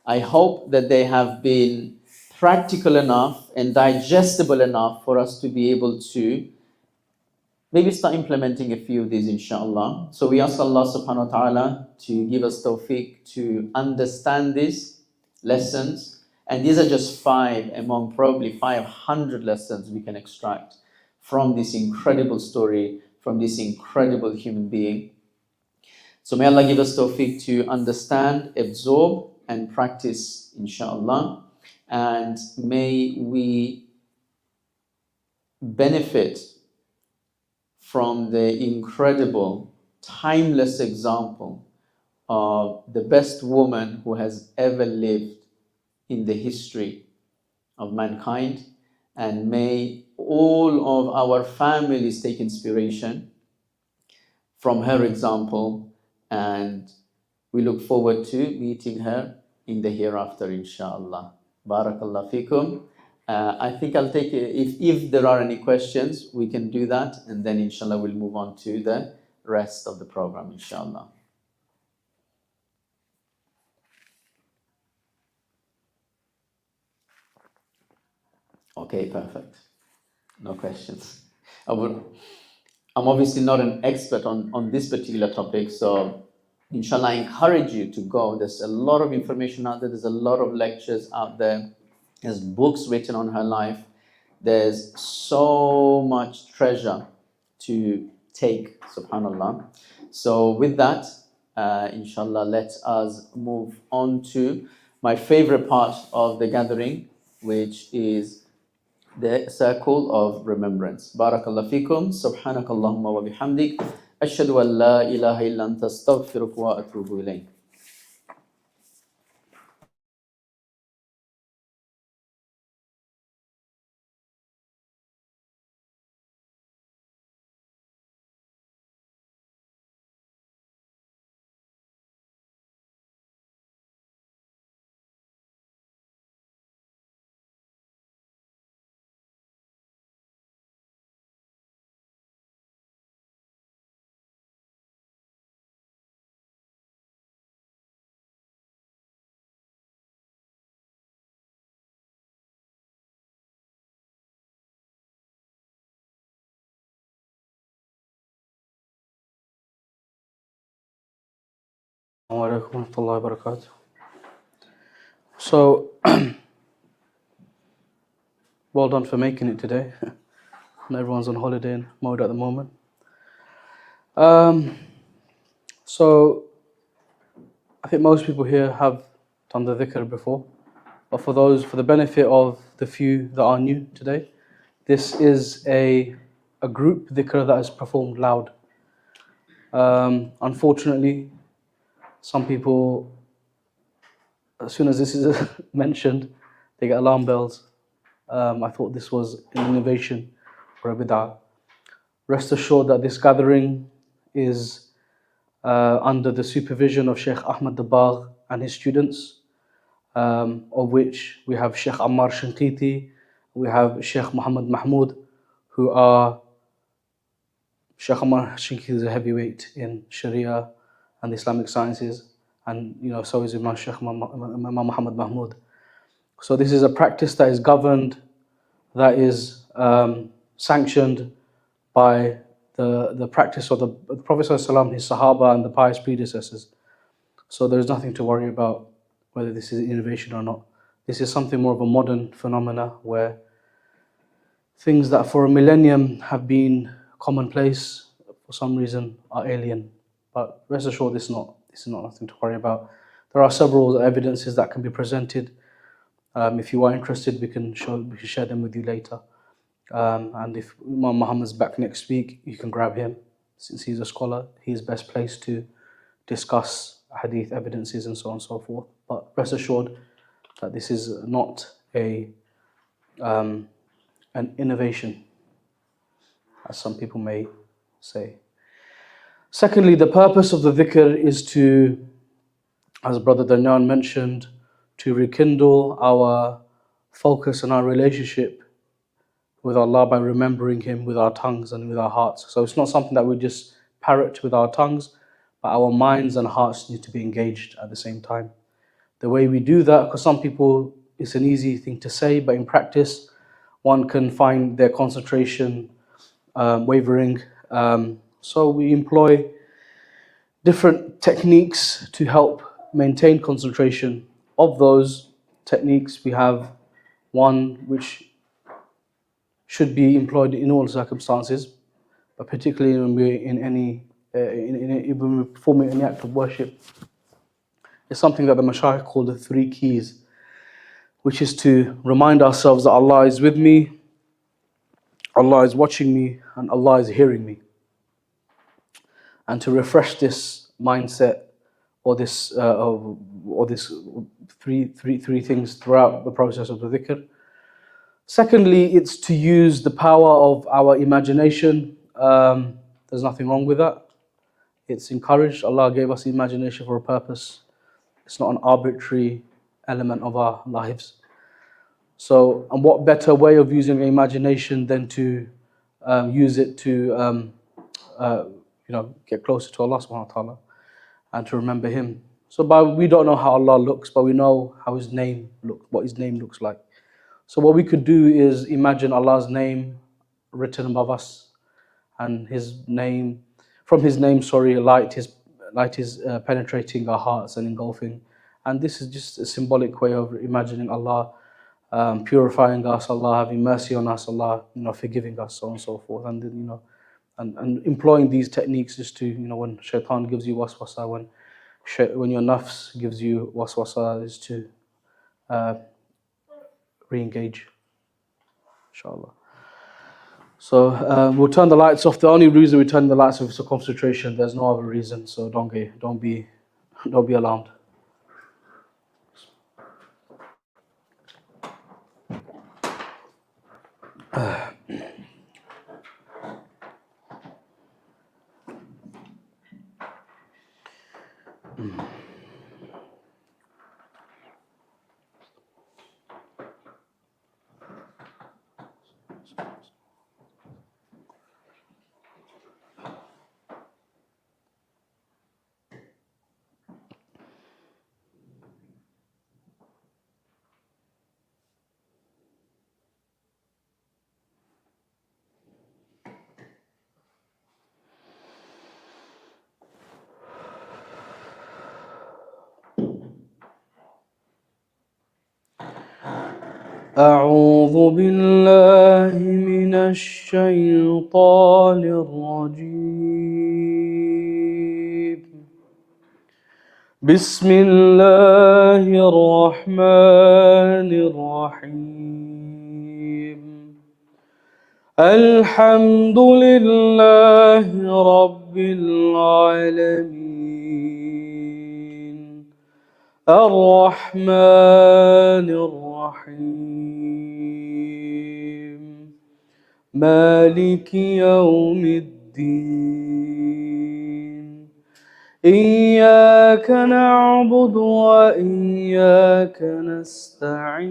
I hope that they have been practical enough and digestible enough for us to be able to maybe start implementing a few of these, inshallah. So we ask Allah subhanahu wa ta'ala to give us tawfiq to understand these lessons. And these are just 5 among probably 500 lessons we can extract from this incredible story, from this incredible human being. So may Allah give us tawfiq to understand, absorb, and practice, inshallah. And may we benefit from the incredible, timeless example of the best woman who has ever lived in the history of mankind, and may all of our families take inspiration from her example, and we look forward to meeting her in the hereafter, inshallah. Barakallah fikum. I think I'll take it, if there are any questions, we can do that, and then inshallah we'll move on to the rest of the program, inshallah. Okay, perfect. No questions. I'm obviously not an expert on this particular topic, so inshallah I encourage you to go. There's a lot of information out there, there's a lot of lectures out there, there's books written on her life, there's so much treasure to take, subhanallah. So with that, inshallah, let us move on to my favorite part of the gathering, which is the circle of remembrance. Barakallah fikum, subhanakallahumma wa bihamdik, ashhadu an la ilaha illa anta astaghfiruka wa atubu ilayk. Assalamu alaikum warahmatullahi wabarakatuh. So, well done for making it today. And everyone's on holiday in mode at the moment. So, I think most people here have done the dhikr before. But for the benefit of the few that are new today, this is a group dhikr that is performed loud. Unfortunately, some people, as soon as this is mentioned, they get alarm bells. I thought this was an innovation or a bid'ah. Rest assured that this gathering is under the supervision of Sheikh Ahmad Dabagh and his students, of which we have Sheikh Ammar Shankiti, we have Sheikh Muhammad Mahmoud, who are, Sheikh Ammar Shankiti is a heavyweight in Sharia and Islamic sciences, and so is Imam Sheikh Imam Muhammad Mahmoud. So this is a practice that is governed, that is sanctioned by the practice of the Prophet ﷺ, his Sahaba and the pious predecessors. So there's nothing to worry about whether this is an innovation or not. This is something more of a modern phenomena where things that for a millennium have been commonplace, for some reason are alien. But rest assured, this is not nothing to worry about. There are several evidences that can be presented. If you are interested, we can share them with you later. And if Imam Muhammad's back next week, you can grab him. Since he's a scholar, he's best placed to discuss hadith evidences and so on and so forth. But rest assured that this is not an innovation, as some people may say. Secondly, the purpose of the dhikr is to, as Brother Danyan mentioned, to rekindle our focus and our relationship with Allah by remembering Him with our tongues and with our hearts. So it's not something that we just parrot with our tongues, but our minds and hearts need to be engaged at the same time. The way we do that, because some people, it's an easy thing to say, but in practice, one can find their concentration wavering. So we employ different techniques to help maintain concentration. Of those techniques, we have one which should be employed in all circumstances, but particularly when we're when we're performing any act of worship. It's something that the Mashayikh call the 3 keys, which is to remind ourselves that Allah is with me, Allah is watching me, and Allah is hearing me. And to refresh this mindset or this three things throughout the process of the dhikr. Secondly, it's to use the power of our imagination. There's nothing wrong with that. It's encouraged. Allah gave us imagination for a purpose. It's not an arbitrary element of our lives. So, and what better way of using imagination than to use it to get closer to Allah subhanahu wa ta'ala and to remember Him. So we don't know how Allah looks, but we know how His name what His name looks like. So what we could do is imagine Allah's name written above us, and His name, from His name, light is penetrating our hearts and engulfing. And this is just a symbolic way of imagining Allah purifying us, Allah having mercy on us, Allah forgiving us, so on and so forth. And then, and employing these techniques just to, when shaitan gives you waswasa, when your nafs gives you waswasa, is to re-engage, inshallah. So we'll turn the lights off. The only reason we turn the lights off is for concentration. There's no other reason, so don't be alarmed. أعوذ بالله من الشيطان الرجيم. بسم الله الرحمن الرحيم. الحمد لله رب العالمين. الرحمن الرحيم. مالك يوم الدين. إياك نعبد وإياك نستعين.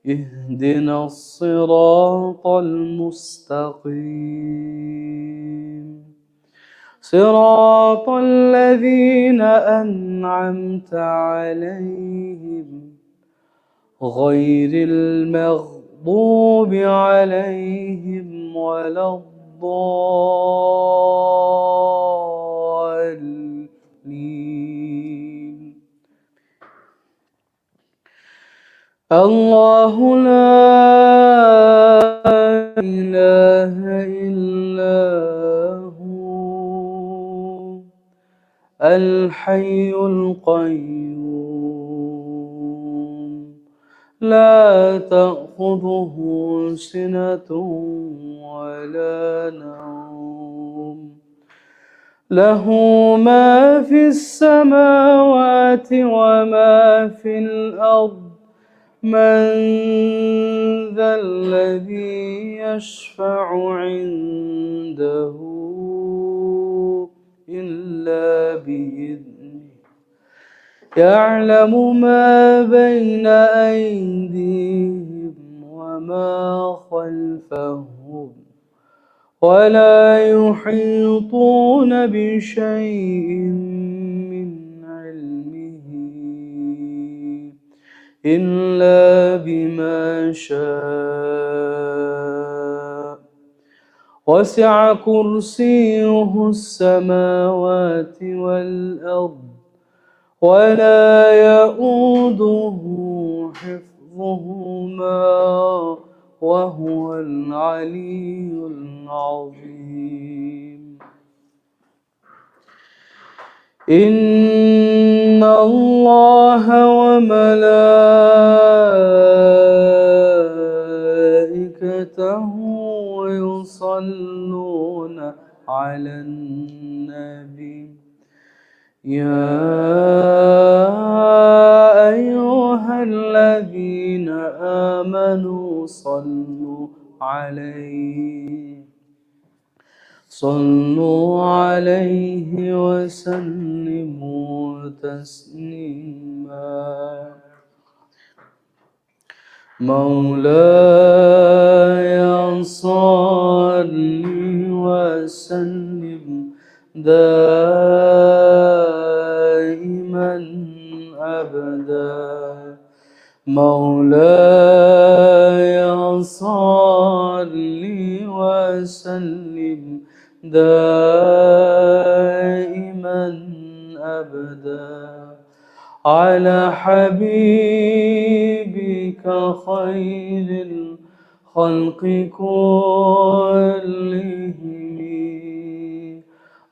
اهدنا الصراط المستقيم. صراط الذين أنعمت عليهم غير المغضوب عليهم ولا الضالين. الله لا إله إلا هو الحي القيوم لا تأخذه سنة ولا نوم. له ما في السماوات وما في الأرض. من ذا الذي يشفع عنده إلا بإذنه. يعلم ما بين أيديهم وما خلفهم ولا يحيطون بشيء من علمه إلا بما شاء. وسع كرسيه السماوات والأرض ولا يؤوده حفظهما وهو العلي العظيم. إن الله وملائكته يصلون على النبي. يا أيها الذين آمنوا صلوا عليه وسلموا تسليما مولاي صل وسلم دائما أبدا مولاي صل وسلم دائما أبدا على حبيبك خير الخلق كلهم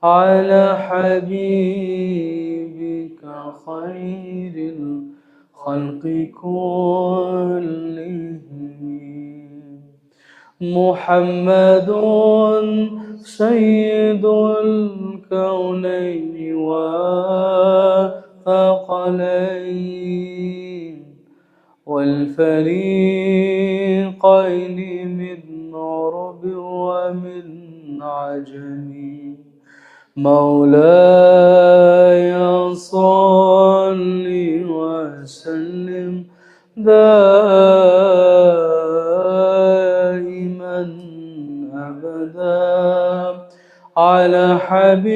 على حبيبك خير الخلق كلهم محمد سيد الكونين والثقلين والفريقين من عرب ومن عجم مولاي صل وسلم دائما أبدا على حبيبك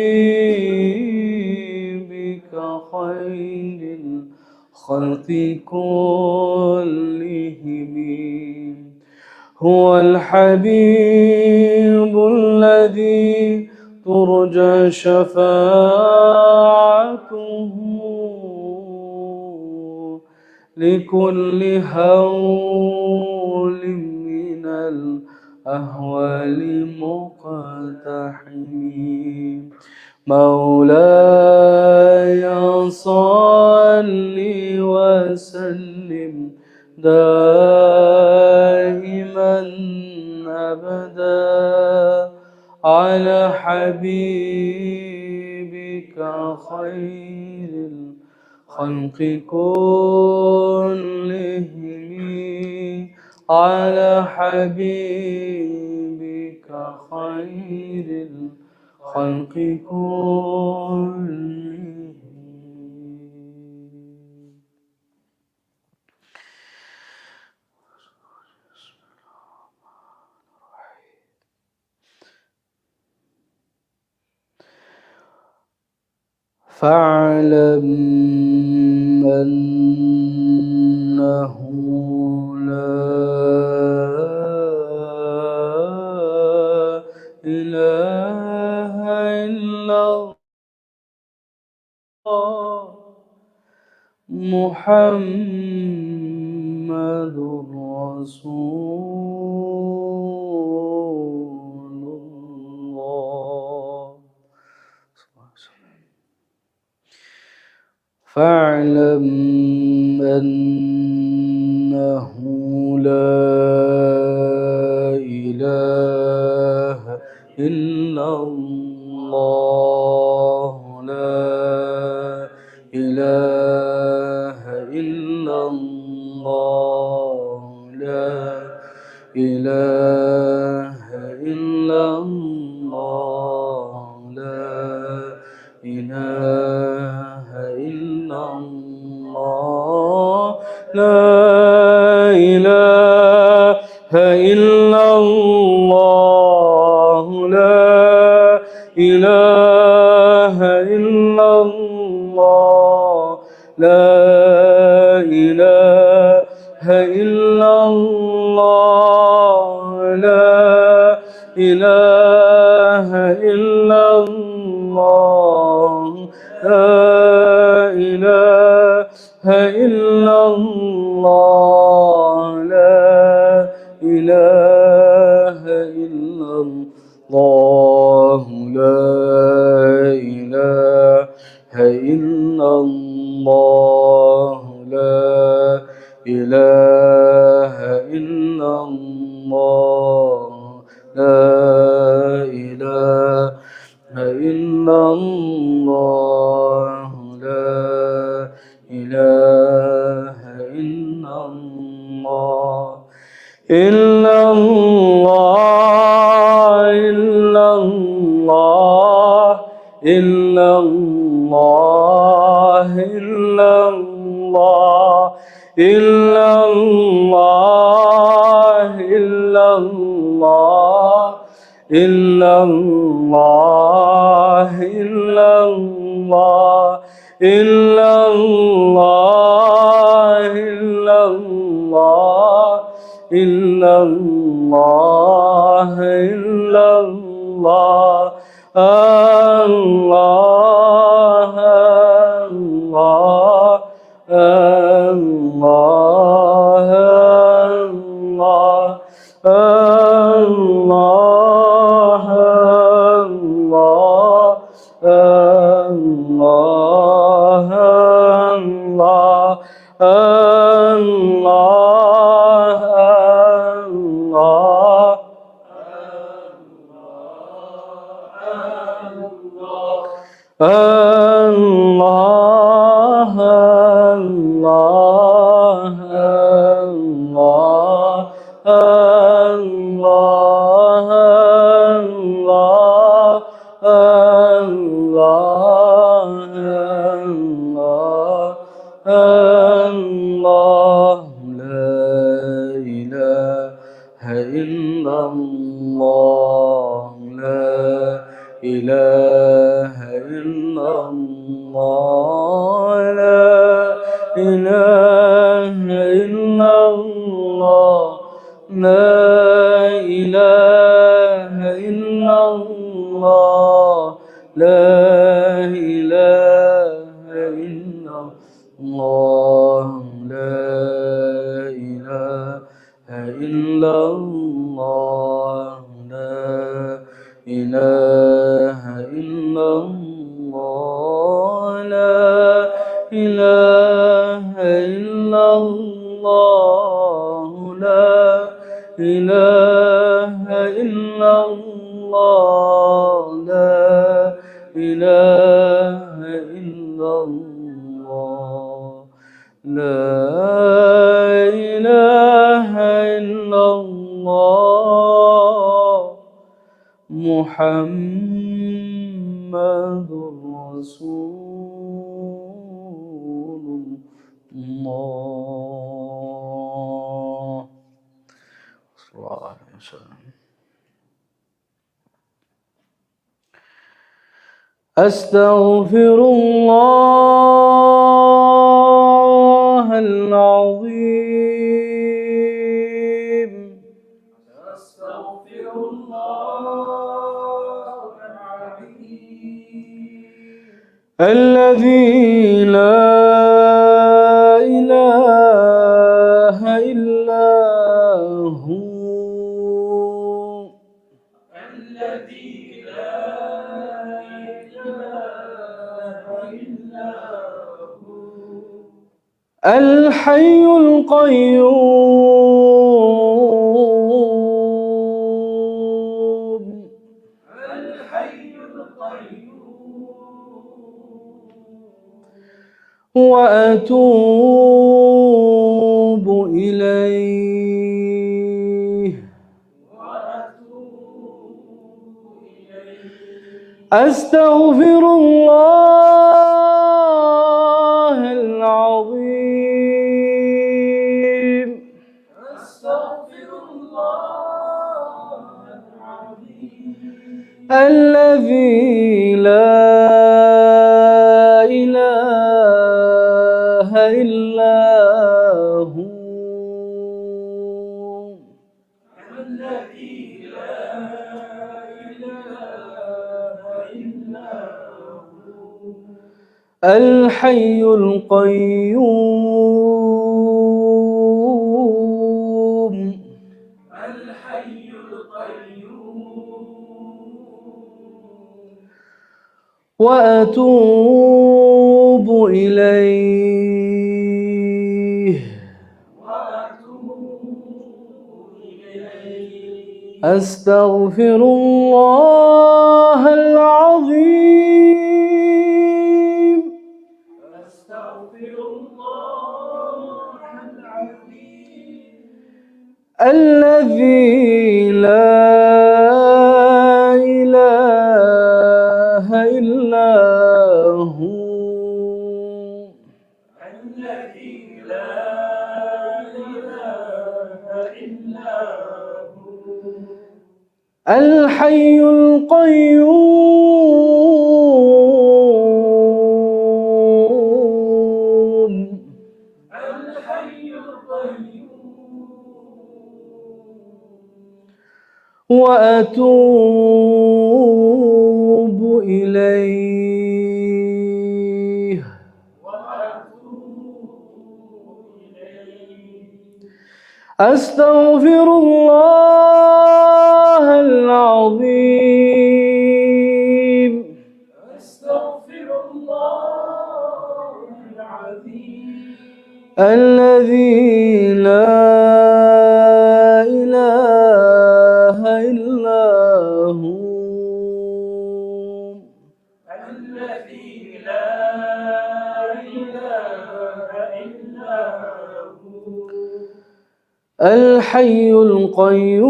خير الخلق كلهم هو الحبيب الذي ترجى شفاعته لكل هول من الأهوال مقتحم مولاي صل وسلم دائما أبدا على حبيبك خير الخلق كلهم على حبيبك خير الخلق كلهم فاعلم أنه لا إله إلا الله محمد رسول الله فاعلم أنه لا إله إلا الله لا إله إلا الله لا إله إلا الله لا إله إلا الله لا إله إلا الله لا إله إلا الله لا إله إلا الله لا إله إلا الله لا إله إلا الله لا إله إلا الله لا إله إلا الله لا إله إلا الله لا إله إلا الله الله إلا الله إلا الله إلا الله إلا الله إلا الله إلا الله إلا الله إلا الله إلا الله إلا الله إلا الله الله الله الله الله الله الله لا إله إلا الله لا إله إلا الله لا إله إلا الله لا إله إلا الله لا إله إلا الله لا إله إلا الله لا إله إلا الله لا إله إلا الله لا إله إلا الله لا إله إلا الله لا إله إلا الله محمد رسول الله صلى الله عليه وسلم. أستغفر الله العظيم أستغفر الله العظيم الذي لا إله إلا هو الذي لا إله إلا هو الحي القيوم الحي القيوم وأتوب إليه أستغفر الله العظيم أستغفر الله العظيم الذي لا إله إلا هو الذي لا إله إلا هو الحي القيوم الحي القيوم وأتوب إليه أستغفر الله العظيم أستغفر الله العظيم الذي الحي القيوم وأتوب إليه أستغفر الله العظيم الذي لا إله إلا هو الحي القيوم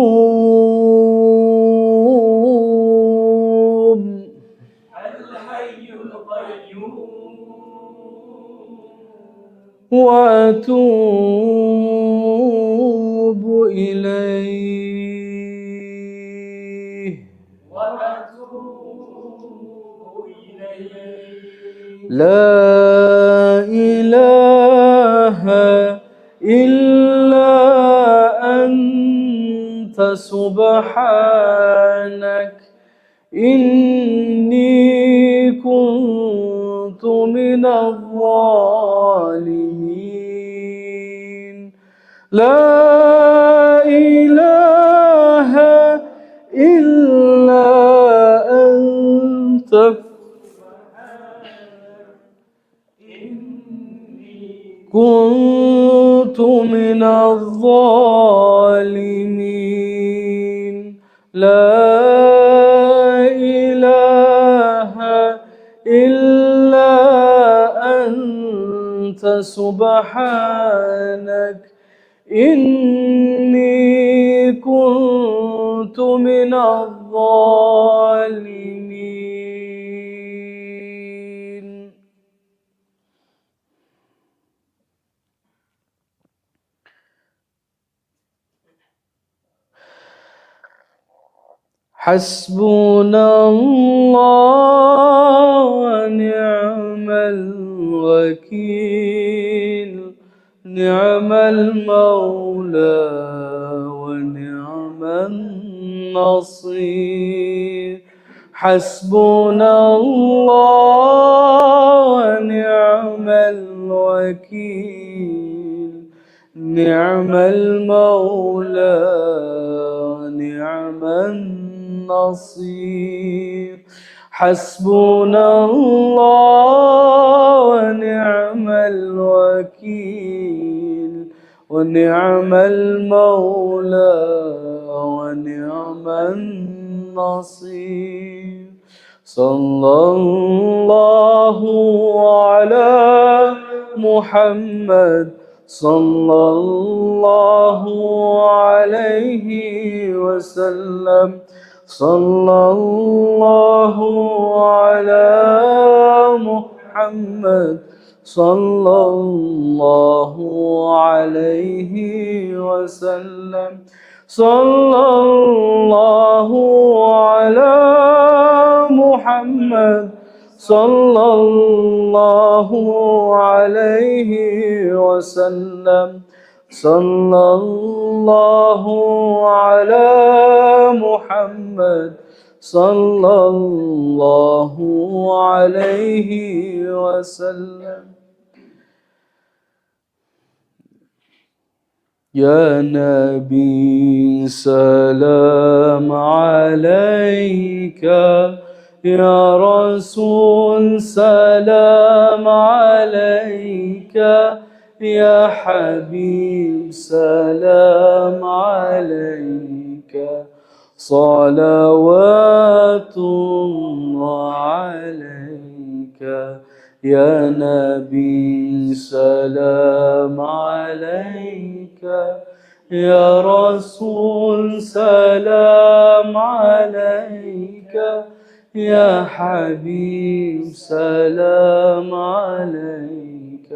وأتوب إليه لا إله إلا أنت سبحانك إني كنت من الظالمين لا إله إلا أنت كنت من الظالمين لا إله إلا أنت سبحانك إني كنت من الظالمين حسبنا الله ونعم الوكيل نعم المولى ونعم النصير حسبنا الله ونعم الوكيل نعم المولى ونعم النصير حسبنا الله ونعم الوكيل ونعم المولى ونعم النصير صلى الله على محمد صلى الله عليه وسلم صلى الله على محمد صلى الله عليه وسلم صلى الله على محمد صلى الله عليه وسلم صلى الله على محمد صلى الله عليه وسلم يا نبي سلام عليك يا رسول سلام عليك يا حبيب سلام عليك صلوات الله عليك يا نبي سلام عليك يا رسول سلام عليك يا حبيب سلام عليك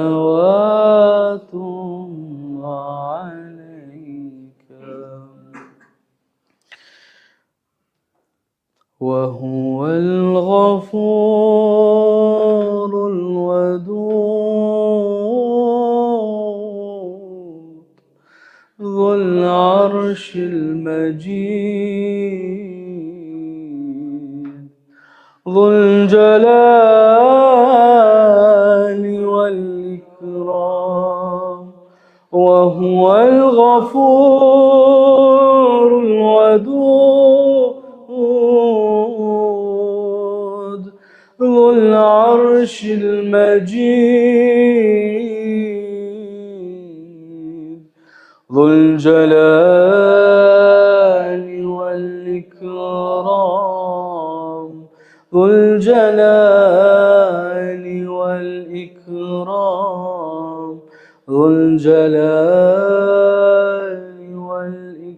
صلوات الله عليك وهو الغفور الودود ذو العرش المجيد ذو الجلال والإكرام وهو الغفور الودود ذو العرش المجيد ذو الجلال والإكرام ذو الجلال والإكرام ذو الجلال والإكرام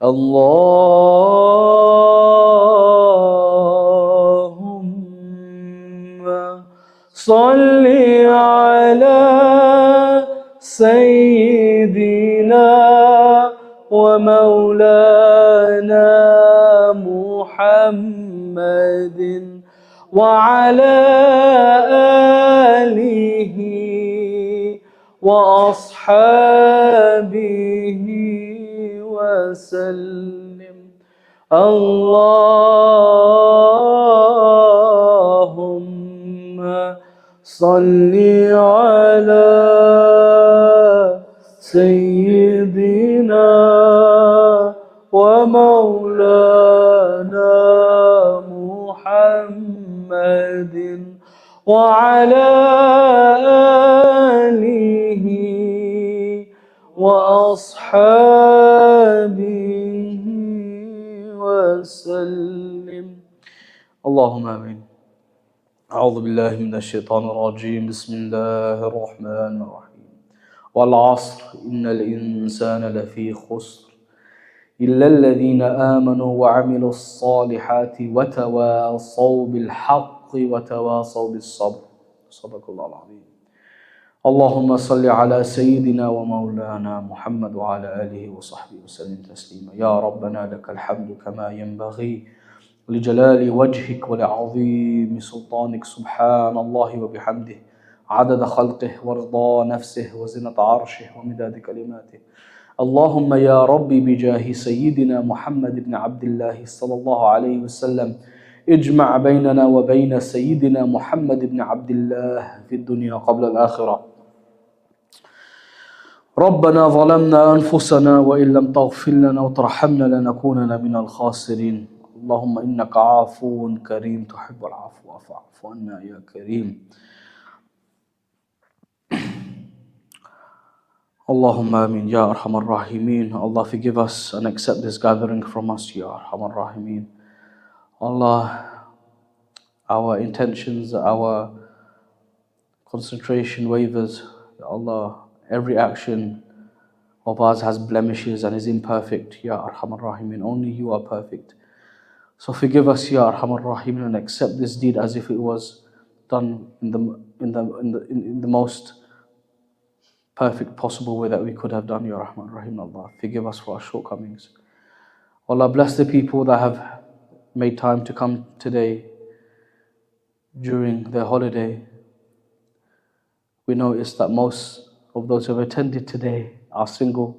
اللهم صل على سيدنا ومولانا محمد وعلى آله وأصحابه وسلم اللهم صل على سيدنا ومولانا محمد وعلى آله وأصحابه وسلم اللهم آمين. أعوذ بالله من الشيطان الرجيم. بسم الله الرحمن الرحيم. والعصر إن الإنسان لفي خسر إلا الذين آمنوا وعملوا الصالحات وتواصوا بالحق وتواصوا بالصبر. صدق الله العظيم. اللهم صل على سيدنا ومولانا محمد وعلى آله وصحبه وسلم تسليما. يا ربنا لك الحمد كما ينبغي لجلال وجهك ولعظيم سلطانك. سبحان الله وبحمده عدد خلقه ورضا نفسه وزنة عرشه ومداد كلماته. اللهم يا ربي بجاه سيدنا محمد بن عبد الله صلى الله عليه وسلم اجمع بيننا وبين سيدنا محمد بن عبد الله في الدنيا قبل الآخرة. ربنا ظلمنا أنفسنا وإن لم تغفر لنا وترحمنا لنكونن من الخاسرين. اللهم إنك عفو كريم تحب العفو فاعف عنا يا كريم. Allahumma ameen, Ya Arhamar Rahimeen. Allah forgive us and accept this gathering from us, Ya Arhamar Rahimeen. Allah, our intentions, our concentration wavers, Ya Allah, every action of ours has blemishes and is imperfect, Ya Arhamar Rahimeen. Only you are perfect. So forgive us, Ya Arhamar Rahimeen, and accept this deed as if it was done in the most perfect possible way that we could have done, Ya Rahman Rahim. Allah, forgive us for our shortcomings. Allah, bless the people that have made time to come today during their holiday. We noticed that most of those who have attended today are single.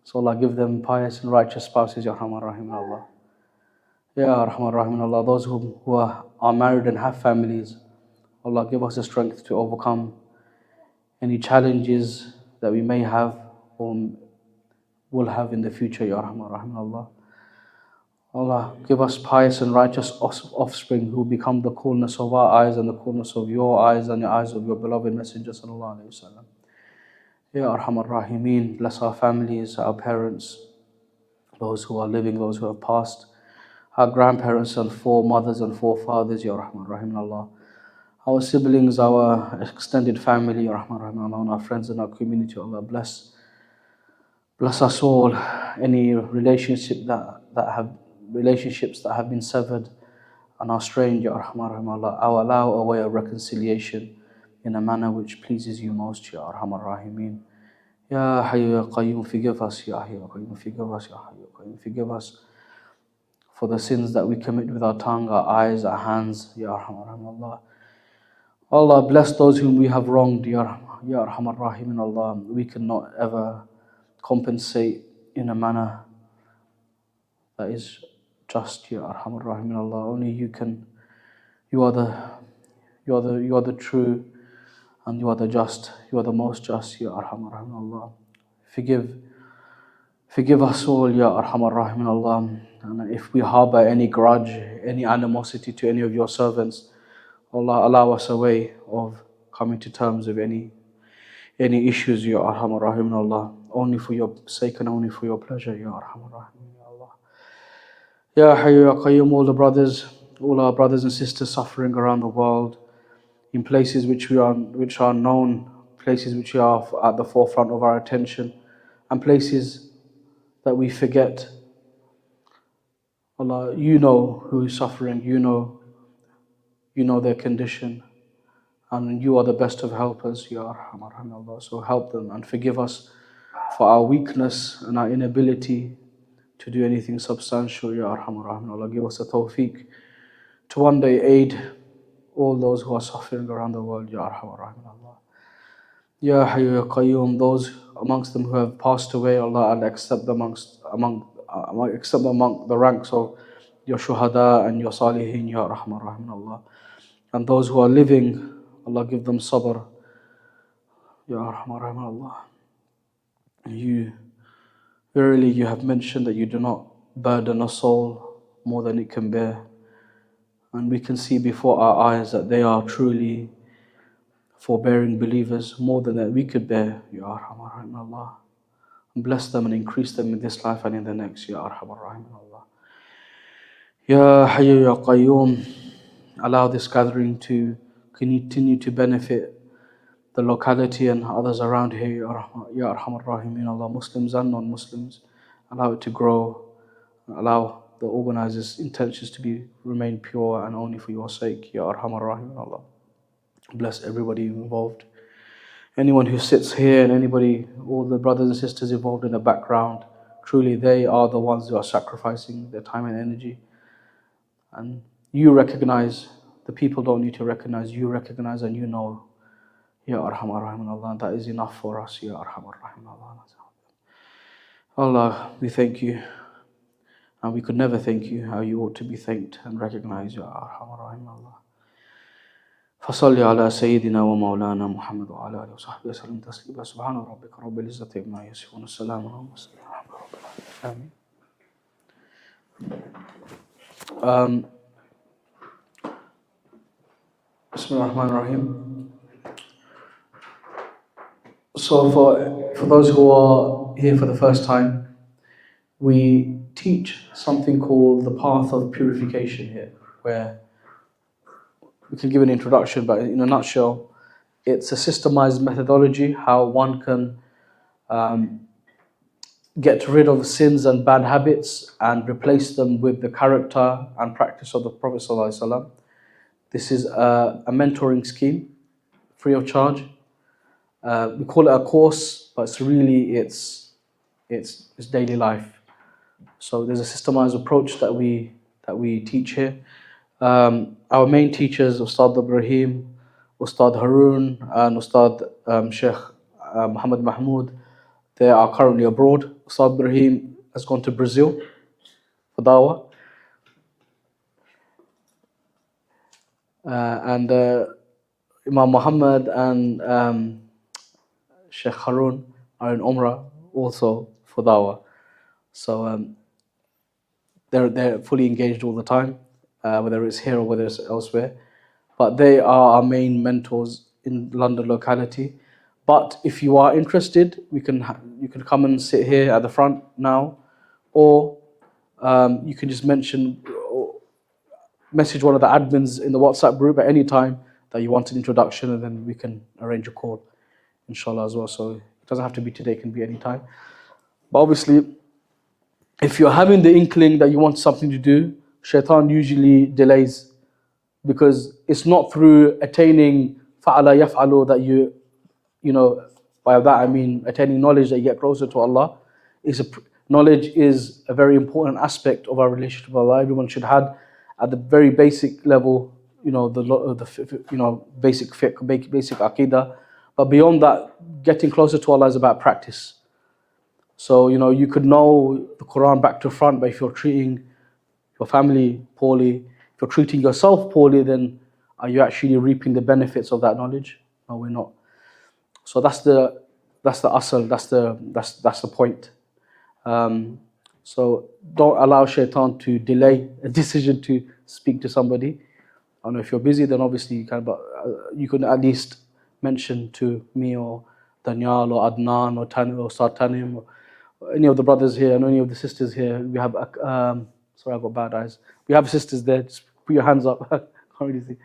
So Allah, give them pious and righteous spouses, Ya Rahman Rahim. Allah, Ya Rahman Rahim. Allah, those who are married and have families, Allah, give us the strength to overcome any challenges that we may have or will have in the future, Ya Rahman Rahim. Allah, Allah, give us pious and righteous offspring who become the coolness of our eyes and the coolness of your eyes and the eyes of your beloved Messenger Sallallahu Alaihi Wasallam. Ya Arhamar Rahimeen, bless our families, our parents, those who are living, those who have passed, our grandparents and foremothers and forefathers, Ya Rahman Rahim. Allah, our siblings, our extended family, Ya Rahman Rahim. Allah, and our friends in our community, Allah, bless us all. Any relationships that have been severed and are strained, Ya Rahman Rahim. Allah, allow a way of reconciliation in a manner which pleases you most, Ya Arhamar Rahimeen. Ya Hayyu Ya Qayyum, forgive us, Ya Hayyu Ya Qayyum, forgive us, Ya Hayyu Ya Qayyum, forgive us for the sins that we commit with our tongue, our eyes, our hands, Ya Arhamar Rahim Allah. Allah bless those whom we have wronged, Ya Arhamar Rahimin Allah. We cannot ever compensate in a manner that is just, Ya Arhamar Rahimin Allah. Only you can. You are the true, and you are the just. You are the most just, Ya Arhamar Rahimin Allah. Forgive us all, Ya Arhamar Rahimin Allah. And if we harbor any grudge, any animosity to any of your servants, Allah, allow us a way of coming to terms with any issues, Ya Arhamar Rahimin Allah. Only for your sake and only for your pleasure, Ya Arhamar Rahimin Allah. Ya Hayyu Ya Qayyum, all our brothers and sisters suffering around the world, in places which are known, places which are at the forefront of our attention, and places that we forget. Allah, you know who is suffering, you know their condition, and you are the best of helpers, Ya Arhamar Rahim Allah. So help them and forgive us for our weakness and our inability to do anything substantial, Ya Arhamar Rahim Allah. Give us the tawfiq to one day aid all those who are suffering around the world, Ya Arhamar Rahim Allah. Ya Hayyu Ya Qayyum, those amongst them who have passed away, Allah, and accept them among the ranks of your shuhada and your salihin, Ya Rahman Rahim Allah. And those who are living, Allah, give them sabr, Ya Rahman Rahim Allah. Verily you have mentioned that you do not burden a soul more than it can bear. And we can see before our eyes that they are truly forbearing believers, more than that we could bear, Ya Rahman Rahim Allah. Bless them and increase them in this life and in the next, Ya Arhamar Rahim Allah. Ya Hayyu Ya Qayyum, allow this gathering to continue to benefit the locality and others around here, Ya Arhamar Rahimin Allah, Muslims and non-Muslims. Allow it to grow, allow the organizers' intentions to remain pure and only for your sake, Ya Arhamar Rahimin Allah. Bless everybody involved. Anyone who sits here and all the brothers and sisters involved in the background, truly they are the ones who are sacrificing their time and energy. And you recognize, the people don't need to recognize, you recognize and you know, Ya Arhamar Rahim Allah, and that is enough for us, Ya Arhamar Rahim Allah. Allah, we thank you, and we could never thank you how you ought to be thanked and recognized, Ya Arhamar Rahim Allah. فصل على سيدنا ومولانا محمد وعلى آله وصحبه وسلم تسليما سبحان ربك رب العزة عما يصفون السلام على المرسلين آمين. Bismillah ar-Rahman ar-Rahim. So for those who are here for the first time, we teach something called the path of purification here, where we can give an introduction, but in a nutshell, it's a systemized methodology how one can get rid of sins and bad habits and replace them with the character and practice of the Prophet ﷺ. This is a mentoring scheme, free of charge. We call it a course, but it's really it's daily life. So there's a systemized approach that we teach here. Our main teachers, Ustadh Ibrahim, Ustadh Harun, and Ustadh Sheikh Muhammad Mahmoud, they are currently abroad. Ustadh Ibrahim has gone to Brazil for dawah. And Imam Muhammad and Sheikh Harun are in Umrah also for dawah. So they're fully engaged all the time, whether it's here or whether it's elsewhere. But they are our main mentors in London locality. But if you are interested, you can come and sit here at the front now, or you can just message one of the admins in the WhatsApp group at any time that you want an introduction, and then we can arrange a call, inshallah, as well. So it doesn't have to be today, it can be any time. But obviously, if you're having the inkling that you want something to do, shaitan usually delays, because it's not through attaining fa'ala yaf'alu that you by that I mean attaining knowledge that you get closer to Allah. Knowledge is a very important aspect of our relationship with Allah. Everyone should have at the very basic level, basic fiqh, basic aqidah. But beyond that, getting closer to Allah is about practice. So, you could know the Quran back to front, but if you're treating your family poorly, if you're treating yourself poorly, then are you actually reaping the benefits of that knowledge? No, we're not. So that's the asal, that's the point. So don't allow shaitan to delay a decision to speak to somebody. I know if you're busy, then obviously you can, but you can at least mention to me or Daniel or Adnan or Tanim or Ustadh Tanim or any of the brothers here and any of the sisters here. We have, sorry, I've got bad eyes. We have sisters there. Just put your hands up. Can't really see.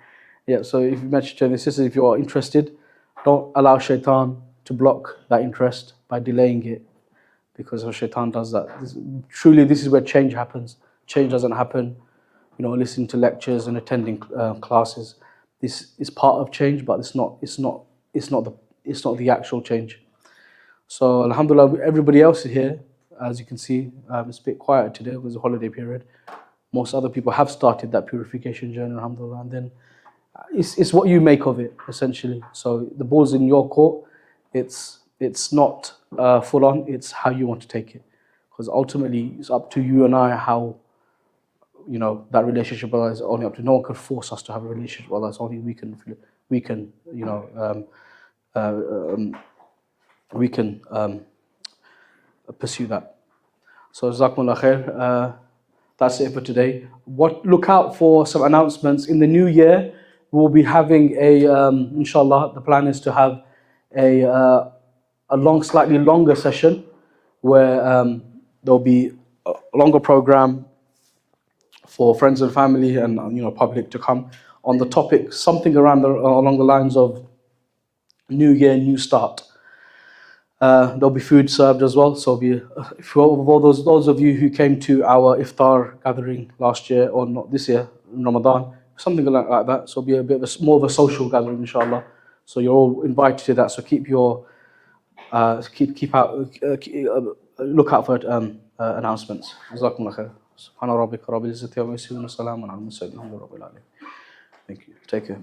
Yeah. So if you mention to any sisters, if you are interested, don't allow shaitan to block that interest by delaying it, because shaitan does that. Truly, this is where change happens. Change doesn't happen, listening to lectures and attending classes. This is part of change, but it's not the actual change. So alhamdulillah, everybody else is here. As you can see, it's a bit quiet today. It was a holiday period. Most other people have started that purification journey, alhamdulillah, and then it's what you make of it, essentially. So the ball's in your court. It's not full on. It's how you want to take it, because ultimately it's up to you and I how that relationship with Allah is only up to. No one could force us to have a relationship with Allah. It's only we can pursue that. So Jazakumullah khair. That's it for today. Look out for some announcements in the new year. We'll be having inshallah, the plan is to have a slightly longer session where there'll be a longer program for friends and family and public to come on the topic, something along the lines of New Year, New Start. There'll be food served as well. So for those of you who came to our iftar gathering last year, or not this year, in Ramadan, something like that. So it'll be more of a social gathering, inshallah. So you're all invited to that. So look out for announcements. Jazakumullah khair. Subhana rabbika rabbil izzati amma yasifun wa salamun ala al mursalin. Alhamdulillah. Thank you. Take care.